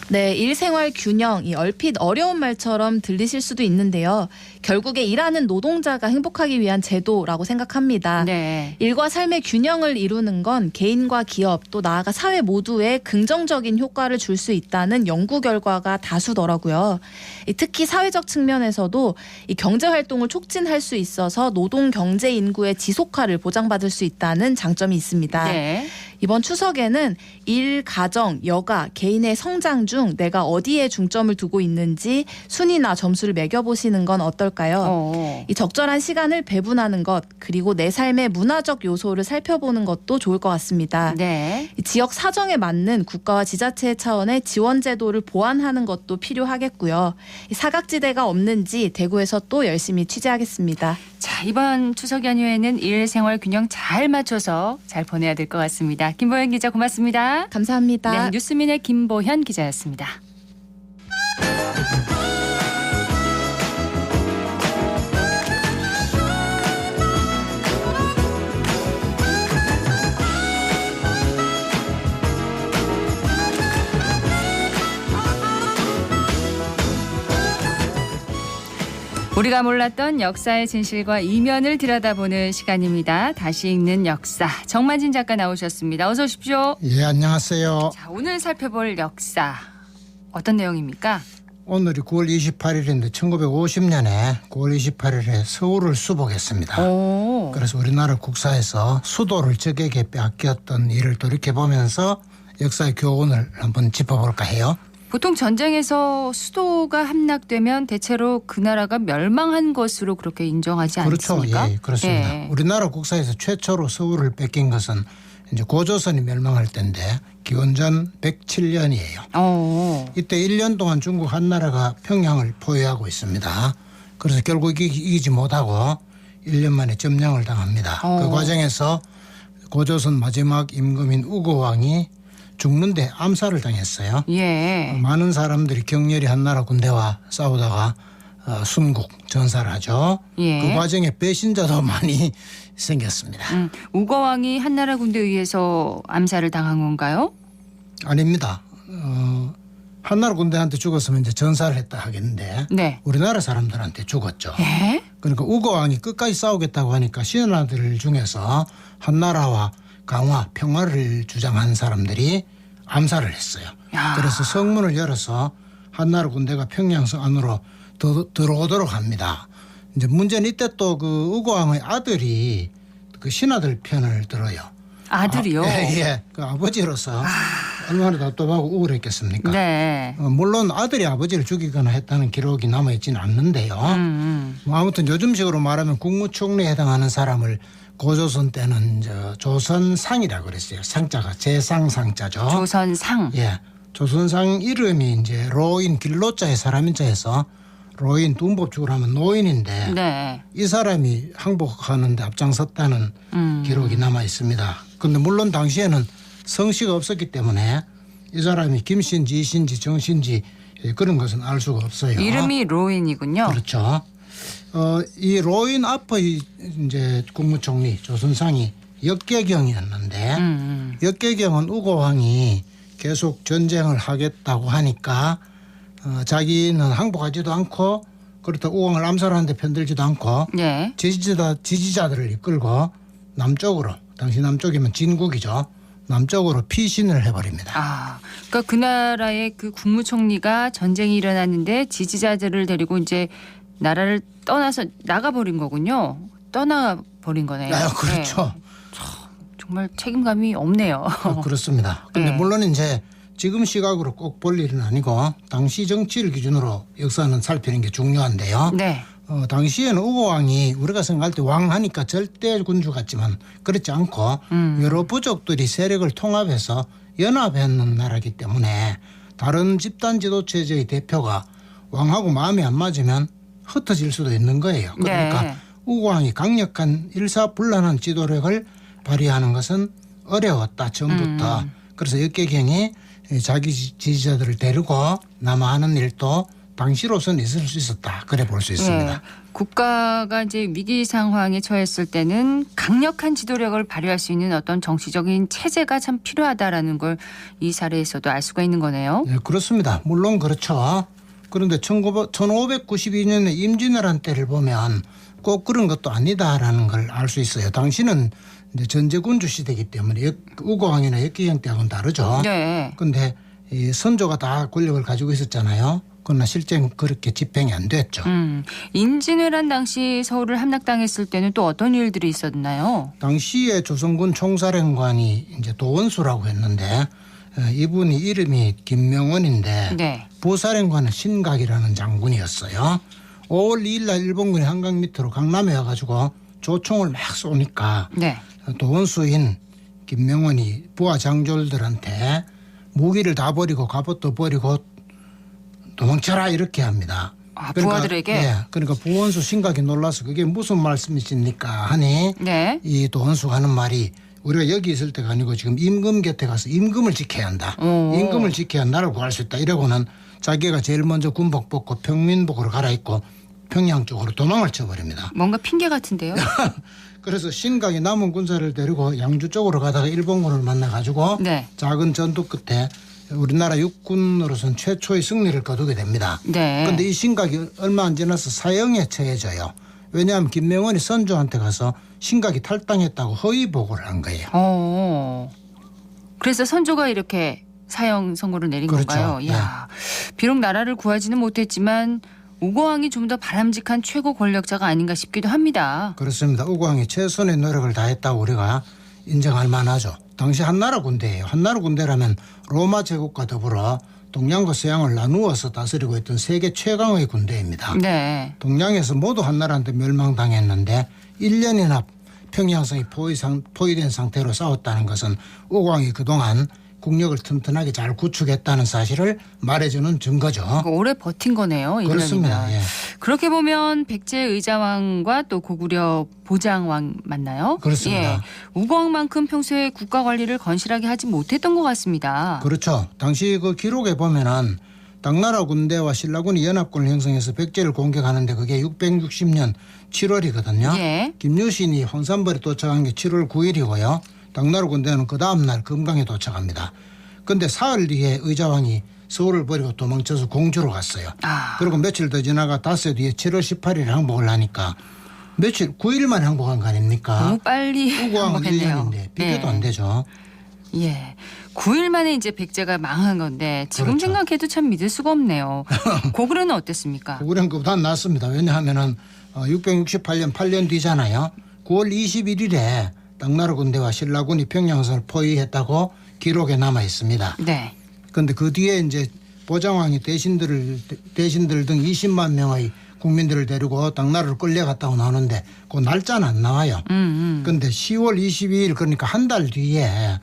네, 일생활 균형, 이 얼핏 어려운 말처럼 들리실 수도 있는데요. 결국에 일하는 노동자가 행복하기 위한 제도라고 생각합니다. 네. 일과 삶의 균형을 이루는 건 개인과 기업 또 나아가 사회 모두에 긍정적인 효과를 줄 수 있다는 연구 결과가 다수더라고요. 특히 사회적 측면에서도 이 경제 활동을 촉진할 수 있어서 노동 경제 인구의 지속화를 보장받을 수 있다는 장점이 있습니다. 네. 이번 추석에는 일, 가정, 여가, 개인의 성장 중 내가 어디에 중점을 두고 있는지 순위나 점수를 매겨보시는 건 어떨까요? 이 적절한 시간을 배분하는 것 그리고 내 삶의 문화적 요소를 살펴보는 것도 좋을 것 같습니다. 네. 이 지역 사정에 맞는 국가와 지자체 차원의 지원 제도를 보완하는 것도 필요하겠고요. 이 사각지대가 없는지 대구에서 또 열심히 취재하겠습니다. 자, 이번 추석 연휴에는 일생활 균형 잘 맞춰서 잘 보내야 될 것 같습니다. 김보현 기자 고맙습니다. 감사합니다. 네, 뉴스민의 김보현 기자였습니다. 우리가 몰랐던 역사의 진실과 이면을 들여다보는 시간입니다. 다시 읽는 역사. 정만진 작가 나오셨습니다. 어서 오십시오. 예, 안녕하세요. 자, 오늘 살펴볼 역사 어떤 내용입니까? 오늘이 9월 28일인데 1950년에 9월 28일에 서울을 수복했습니다. 그래서 우리나라 국사에서 수도를 적에게 빼앗겼던 일을 돌이켜보면서 역사의 교훈을 한번 짚어볼까 해요. 보통 전쟁에서 수도가 함락되면 대체로 그 나라가 멸망한 것으로 그렇게 인정하지 않습니까? 그렇죠. 예, 그렇습니다. 예. 우리나라 국사에서 최초로 서울을 뺏긴 것은 이제 고조선이 멸망할 때인데 기원전 107년이에요. 이때 1년 동안 중국 한나라가 평양을 포위하고 있습니다. 그래서 결국 이기지 못하고 1년 만에 점령을 당합니다. 그 과정에서 고조선 마지막 임금인 우고왕이 죽는데 암살을 당했어요. 예. 많은 사람들이 격렬히 한나라 군대와 싸우다가 순국 전사를 하죠. 예. 그 과정에 배신자도 많이 생겼습니다. 우거왕이 한나라 군대에 의해서 암살을 당한 건가요? 아닙니다. 한나라 군대한테 죽었으면 이제 전사를 했다 하겠는데 네. 우리나라 사람들한테 죽었죠. 예? 그러니까 우거왕이 끝까지 싸우겠다고 하니까 신하들 중에서 한나라와 강화, 평화를 주장한 사람들이 암살을 했어요. 그래서 성문을 열어서 한나라 군대가 평양성 안으로 들어오도록 합니다. 이제 문제는 이때 또 그 우고왕의 아들이 그 신하들 편을 들어요. 아들이요? 예. 그 아버지로서 얼마나 답답하고 우울했겠습니까? 네. 물론 아들이 아버지를 죽이거나 했다는 기록이 남아있지는 않는데요. 뭐 아무튼 요즘식으로 말하면 국무총리에 해당하는 사람을 고조선 때는 조선상이라고 그랬어요. 상자가 재상상자죠. 조선상. 예. 조선상 이름이 이제 로인 길로자의 사람인자에서 로인 둔법축으로 하면 노인인데 네. 이 사람이 항복하는데 앞장섰다는 기록이 남아 있습니다. 그런데 물론 당시에는 성씨가 없었기 때문에 이 사람이 김씨인지 이씨인지 정씨인지 그런 것은 알 수가 없어요. 이름이 로인이군요. 그렇죠. 이 로인 앞의 이제 국무총리 조선상이 역계경이었는데 역계경은 우고왕이 계속 전쟁을 하겠다고 하니까 자기는 항복하지도 않고 그렇다고 우왕을 암살하는데 편들지도 않고 네. 지지자들을 이끌고 남쪽으로 당시 남쪽이면 진국이죠. 남쪽으로 피신을 해버립니다. 그러니까 그 나라의 그 국무총리가 전쟁이 일어났는데 지지자들을 데리고 이제 나라를 떠나서 나가버린 거군요. 떠나버린 거네요. 그렇죠. 네. 정말 책임감이 없네요. 그렇습니다. 근데 네. 물론 이제 지금 시각으로 꼭 볼 일은 아니고 당시 정치를 기준으로 역사는 살피는 게 중요한데요. 네. 당시에는 우고왕이 우리가 생각할 때 왕하니까 절대 군주 같지만 그렇지 않고 여러 부족들이 세력을 통합해서 연합했는 나라이기 때문에 다른 집단 지도체제의 대표가 왕하고 마음이 안 맞으면 흩어질 수도 있는 거예요. 그러니까 네. 우고왕이 강력한 일사불란한 지도력을 발휘하는 것은 어려웠다 처음부터. 그래서 역계경이 자기 지지자들을 데리고 남하하는 일도 당시로서는 있을 수 있었다. 그래 볼 수 있습니다. 네. 국가가 이제 위기 상황에 처했을 때는 강력한 지도력을 발휘할 수 있는 어떤 정치적인 체제가 참 필요하다라는 걸 이 사례에서도 알 수가 있는 거네요. 네, 그렇습니다. 물론 그렇죠. 그런데 1592년에 임진왜란 때를 보면 꼭 그런 것도 아니다라는 걸 알 수 있어요. 당시는 이제 전제군주 시대이기 때문에 우고왕이나 역기경 때하고는 다르죠. 네. 그런데 이 선조가 다 권력을 가지고 있었잖아요. 그러나 실제는 그렇게 집행이 안 됐죠. 임진왜란 당시 서울을 함락당했을 때는 또 어떤 일들이 있었나요? 당시에 조선군 총사령관이 이제 도원수라고 했는데 이분이 이름이 김명원인데 네. 부사령관은 신각이라는 장군이었어요. 5월 2일 날 일본군이 한강 밑으로 강남에 와가지고 조총을 막 쏘니까 네. 도원수인 김명원이 부하 장졸들한테 무기를 다 버리고 갑옷도 버리고 도망쳐라 이렇게 합니다. 아, 부하들에게? 네, 그러니까 부원수 신각이 놀라서 그게 무슨 말씀이십니까 하니 네. 이 도원수가 하는 말이 우리가 여기 있을 때가 아니고 지금 임금 곁에 가서 임금을 지켜야 한다. 임금을 지켜야 나라를 구할 수 있다. 이러고는 자기가 제일 먼저 군복 벗고 평민복으로 갈아입고 평양 쪽으로 도망을 쳐버립니다. 뭔가 핑계 같은데요. 그래서 신각이 남은 군사를 데리고 양주 쪽으로 가다가 일본군을 만나가지고 네. 작은 전투 끝에 우리나라 육군으로선 최초의 승리를 거두게 됩니다. 네. 그런데 이 신각이 얼마 안 지나서 사형에 처해져요. 왜냐하면 김명원이 선조한테 가서 신각이 탈당했다고 허위 보고를 한 거예요. 그래서 선조가 이렇게 사형 선고를 내린 그렇죠. 건가요? 이야, 비록 나라를 구하지는 못했지만 우고왕이 좀 더 바람직한 최고 권력자가 아닌가 싶기도 합니다. 그렇습니다. 우고왕이 최선의 노력을 다했다고 우리가 인정할 만하죠. 당시 한나라 군대예요. 한나라 군대라면 로마 제국과 더불어 동양과 서양을 나누어서 다스리고 있던 세계 최강의 군대입니다. 네. 동양에서 모두 한나라한테 멸망당했는데 1년이나 평양성이 포위된 상태로 싸웠다는 것은 우고왕이 그동안 국력을 튼튼하게 잘 구축했다는 사실을 말해주는 증거죠. 오래 버틴 거네요. 그렇습니다. 예. 그렇게 보면 백제 의자왕과 또 고구려 보장왕 맞나요? 그렇습니다. 예. 우고왕만큼 평소에 국가 관리를 건실하게 하지 못했던 것 같습니다. 그렇죠. 당시 그 기록에 보면은 당나라 군대와 신라군이 연합군을 형성해서 백제를 공격하는데 그게 660년 7월이거든요. 예. 김유신이 황산벌에 도착한 게 7월 9일이고요. 당나라 군대는 그 다음 날 금강에 도착합니다. 그런데 사흘 뒤에 의자왕이 서울을 버리고 도망쳐서 공주로 갔어요. 그리고 며칠 더 지나가 닷새 뒤에 7월 18일에 항복을 하니까 9일 만에 항복한 거 아닙니까? 너무 빨리 우고왕은 항복했네요. 1년인데 비교도 네. 안 되죠. 예. 9일 만에 이제 백제가 망한 건데 지금 그렇죠. 생각해도 참 믿을 수가 없네요. 고구려는 어땠습니까? 고구려는 그보다 낫습니다. 왜냐하면은 668년 8년 뒤잖아요. 9월 21일에 당나라 군대와 신라군이 평양성을 포위했다고 기록에 남아 있습니다. 네. 그런데 그 뒤에 이제 보장왕이 대신들 등 20만 명의 국민들을 데리고 당나라를 끌려갔다고 나오는데 그 날짜는 안 나와요. 그런데 10월 22일 그러니까 한 달 뒤에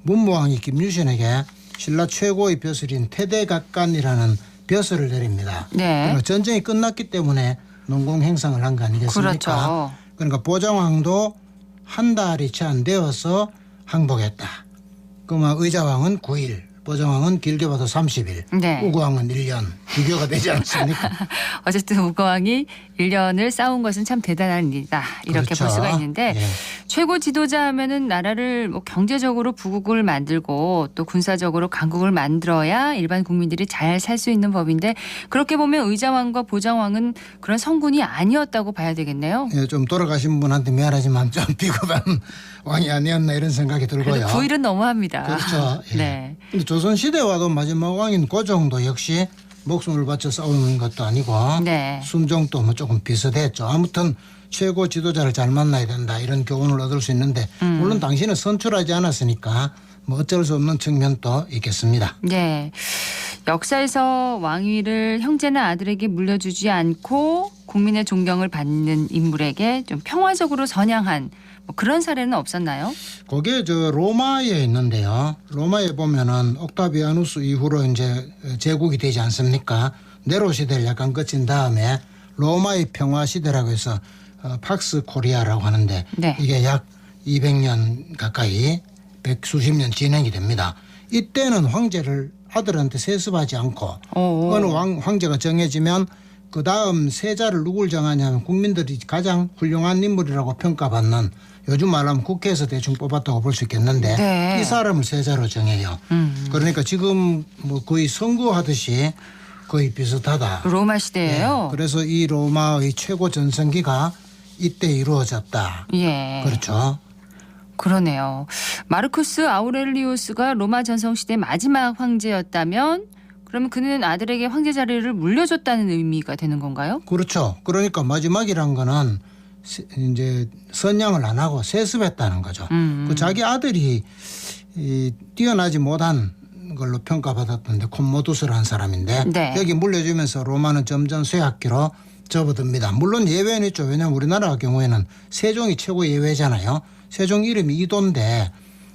문무왕이 김유신에게 신라 최고의 벼슬인 태대각간이라는 벼슬을 내립니다. 네. 그러니까 전쟁이 끝났기 때문에 농공 행상을 한 거 아니겠습니까? 그렇죠. 그러니까 보장왕도 한 달이 채 안 되어서 항복했다. 그러면 의자왕은 9일, 보장왕은 길게 봐도 30일, 네. 우고왕은 1년. 비교가 되지 않습니까? 어쨌든 우고왕이 1년을 싸운 것은 참 대단한 일이다. 이렇게 그렇죠. 볼 수가 있는데 예. 최고 지도자 하면은 나라를 뭐 경제적으로 부국을 만들고 또 군사적으로 강국을 만들어야 일반 국민들이 잘 살 수 있는 법인데 그렇게 보면 의자왕과 보장왕은 그런 성군이 아니었다고 봐야 되겠네요. 예, 좀 돌아가신 분한테 미안하지만 좀 비겁한 왕이 아니었나 이런 생각이 들고요. 그래도 9일은 너무합니다. 그렇죠. 예. 네. 근데 조선시대와도 마지막 왕인 고종도 역시 목숨을 바쳐 싸우는 것도 아니고 네. 순종도 뭐 조금 비슷했죠. 아무튼 최고 지도자를 잘 만나야 된다 이런 교훈을 얻을 수 있는데 물론 당신은 선출하지 않았으니까 뭐 어쩔 수 없는 측면도 있겠습니다. 네. 역사에서 왕위를 형제나 아들에게 물려주지 않고 국민의 존경을 받는 인물에게 좀 평화적으로 선양한 뭐 그런 사례는 없었나요? 그게 저 로마에 있는데요. 로마에 보면은 옥타비아누스 이후로 이제 제국이 되지 않습니까? 네로 시대를 약간 거친 다음에 로마의 평화 시대라고 해서 팍스 코리아라고 하는데 네. 이게 약 200년 가까이 백수십 년 진행이 됩니다. 이때는 황제를 아들한테 세습하지 않고 어느 황제가 정해지면 그 다음 세자를 누굴 정하냐면 국민들이 가장 훌륭한 인물이라고 평가받는, 요즘 말하면 국회에서 대충 뽑았다고 볼 수 있겠는데 네. 이 사람을 세자로 정해요. 그러니까 지금 뭐 거의 선거하듯이 거의 비슷하다. 로마 시대예요. 네. 그래서 이 로마의 최고 전성기가 이때 이루어졌다. 예. 그렇죠. 그러네요. 마르쿠스 아우렐리우스가 로마 전성시대 마지막 황제였다면 그러면 그는 아들에게 황제 자리를 물려줬다는 의미가 되는 건가요? 그렇죠. 그러니까 마지막이란 거는 이제 선양을 안 하고 세습했다는 거죠. 그 자기 아들이 뛰어나지 못한 걸로 평가받았던데 콤모두스라는 사람인데 네. 여기 물려주면서 로마는 점점 쇠약기로 접어듭니다. 물론 예외는 있죠. 왜냐하면 우리나라 경우에는 세종이 최고 예외잖아요. 세종 이름이 이도인데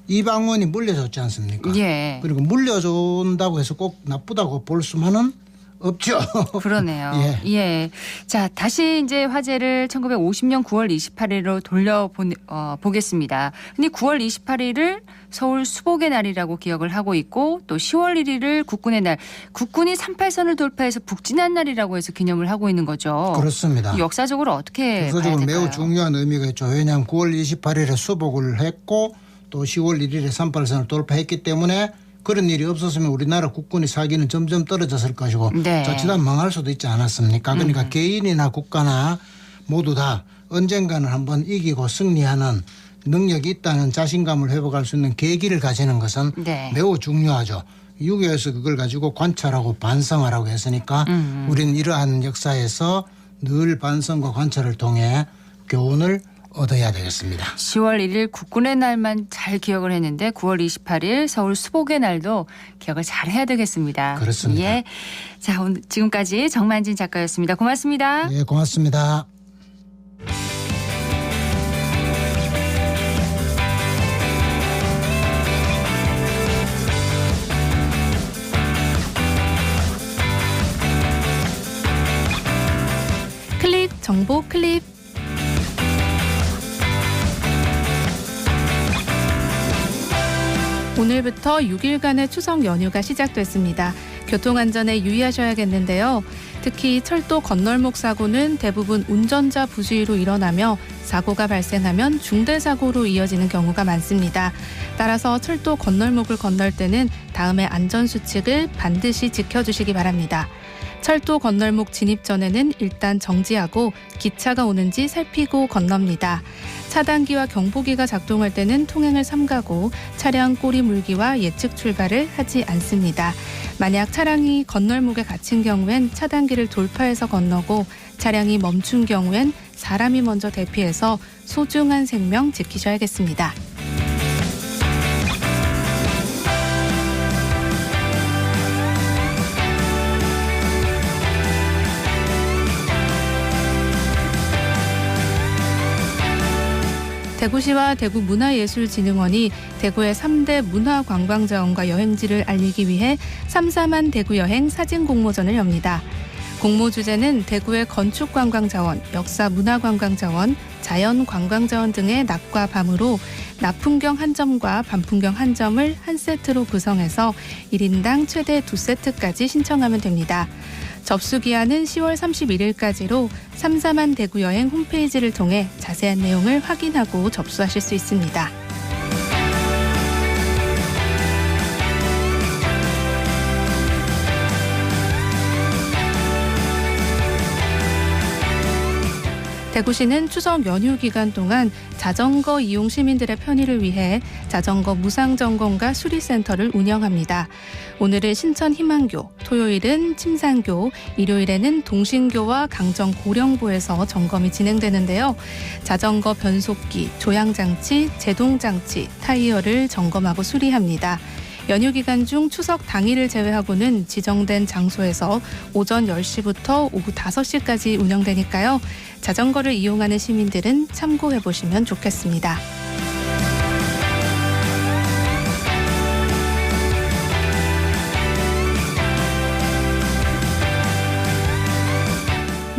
이방원이 물려줬지 않습니까? 예. 그리고 물려준다고 해서 꼭 나쁘다고 볼 수만은 없죠. 그러네요. 예. 예. 자, 다시 이제 화제를 1950년 9월 28일로 보겠습니다. 근데 9월 28일을 서울 수복의 날이라고 기억을 하고 있고 또 10월 1일을 국군의 날, 국군이 38선을 돌파해서 북진한 날이라고 해서 기념을 하고 있는 거죠. 그렇습니다. 역사적으로 어떻게 역사적으로 봐야 될까요? 매우 중요한 의미가 있죠. 왜냐하면 9월 28일에 수복을 했고 또 10월 1일에 38선을 돌파했기 때문에 그런 일이 없었으면 우리나라 국군의 사기는 점점 떨어졌을 것이고 네. 자칫하면 망할 수도 있지 않았습니까? 그러니까 개인이나 국가나 모두 다 언젠가는 한번 이기고 승리하는 능력이 있다는 자신감을 회복할 수 있는 계기를 가지는 것은 네. 매우 중요하죠. 6.25에서 그걸 가지고 관찰하고 반성하라고 했으니까 우리는 이러한 역사에서 늘 반성과 관찰을 통해 교훈을 얻어야 되겠습니다. 10월 1일 국군의 날만 잘 기억을 했는데 9월 28일 서울 수복의 날도 기억을 잘 해야 되겠습니다. 그렇습니다. 예. 자, 오늘 지금까지 정만진 작가였습니다. 고맙습니다. 예, 고맙습니다. 클립 정보 클립. 오늘부터 6일간의 추석 연휴가 시작됐습니다. 교통안전에 유의하셔야겠는데요. 특히 철도 건널목 사고는 대부분 운전자 부주의로 일어나며 사고가 발생하면 중대사고로 이어지는 경우가 많습니다. 따라서 철도 건널목을 건널 때는 다음의 안전수칙을 반드시 지켜주시기 바랍니다. 철도 건널목 진입 전에는 일단 정지하고 기차가 오는지 살피고 건넙니다. 차단기와 경보기가 작동할 때는 통행을 삼가고 차량 꼬리 물기와 예측 출발을 하지 않습니다. 만약 차량이 건널목에 갇힌 경우엔 차단기를 돌파해서 건너고 차량이 멈춘 경우엔 사람이 먼저 대피해서 소중한 생명 지키셔야겠습니다. 대구시와 대구문화예술진흥원이 대구의 3대 문화관광자원과 여행지를 알리기 위해 삼삼한 대구여행 사진공모전을 엽니다. 공모 주제는 대구의 건축관광자원, 역사문화관광자원, 자연관광자원 등의 낮과 밤으로 낮풍경 한 점과 밤풍경 한 점을 한 세트로 구성해서 1인당 최대 2세트까지 신청하면 됩니다. 접수 기한은 10월 31일까지로 삼삼한 대구여행 홈페이지를 통해 자세한 내용을 확인하고 접수하실 수 있습니다. 대구시는 추석 연휴 기간 동안 자전거 이용 시민들의 편의를 위해 자전거 무상 점검과 수리센터를 운영합니다. 오늘은 신천 희망교, 토요일은 침산교, 일요일에는 동신교와 강정 고령부에서 점검이 진행되는데요. 자전거 변속기, 조향장치, 제동장치, 타이어를 점검하고 수리합니다. 연휴 기간 중 추석 당일을 제외하고는 지정된 장소에서 오전 10시부터 오후 5시까지 운영되니까요. 자전거를 이용하는 시민들은 참고해 보시면 좋겠습니다.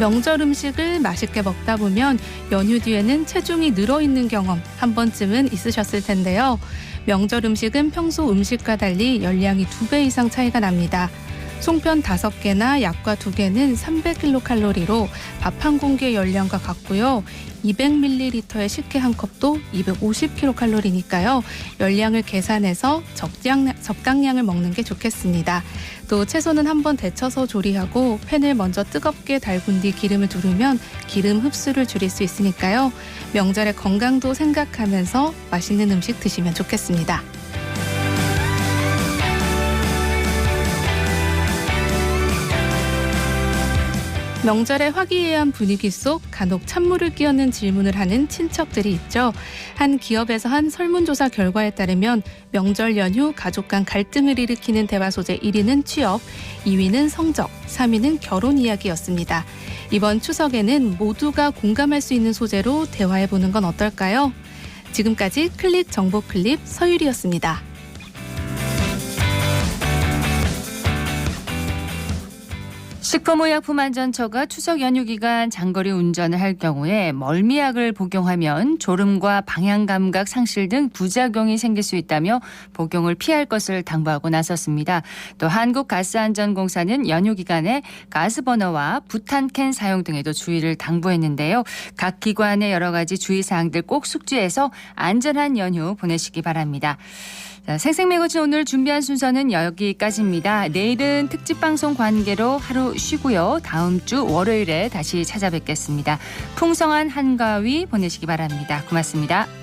명절 음식을 맛있게 먹다 보면 연휴 뒤에는 체중이 늘어있는 경험 한 번쯤은 있으셨을 텐데요. 명절 음식은 평소 음식과 달리 열량이 2배 이상 차이가 납니다. 송편 5개나 약과 2개는 300kcal로 밥 한 공기의 열량과 같고요. 200ml의 식혜 한 컵도 250kcal니까요. 열량을 계산해서 적당량을 먹는 게 좋겠습니다. 또 채소는 한번 데쳐서 조리하고 팬을 먼저 뜨겁게 달군 뒤 기름을 두르면 기름 흡수를 줄일 수 있으니까요. 명절의 건강도 생각하면서 맛있는 음식 드시면 좋겠습니다. 명절의 화기애애한 분위기 속 간혹 찬물을 끼얹는 질문을 하는 친척들이 있죠. 한 기업에서 한 설문조사 결과에 따르면 명절 연휴 가족 간 갈등을 일으키는 대화 소재 1위는 취업, 2위는 성적, 3위는 결혼 이야기였습니다. 이번 추석에는 모두가 공감할 수 있는 소재로 대화해보는 건 어떨까요? 지금까지 클릭 정보 클립 서유리였습니다. 식품의약품안전처가 추석 연휴 기간 장거리 운전을 할 경우에 멀미약을 복용하면 졸음과 방향감각 상실 등 부작용이 생길 수 있다며 복용을 피할 것을 당부하고 나섰습니다. 또 한국가스안전공사는 연휴 기간에 가스버너와 부탄캔 사용 등에도 주의를 당부했는데요. 각 기관의 여러 가지 주의사항들 꼭 숙지해서 안전한 연휴 보내시기 바랍니다. 자, 생생매거진 오늘 준비한 순서는 여기까지입니다. 내일은 특집방송 관계로 하루 쉬고요. 다음 주 월요일에 다시 찾아뵙겠습니다. 풍성한 한가위 보내시기 바랍니다. 고맙습니다.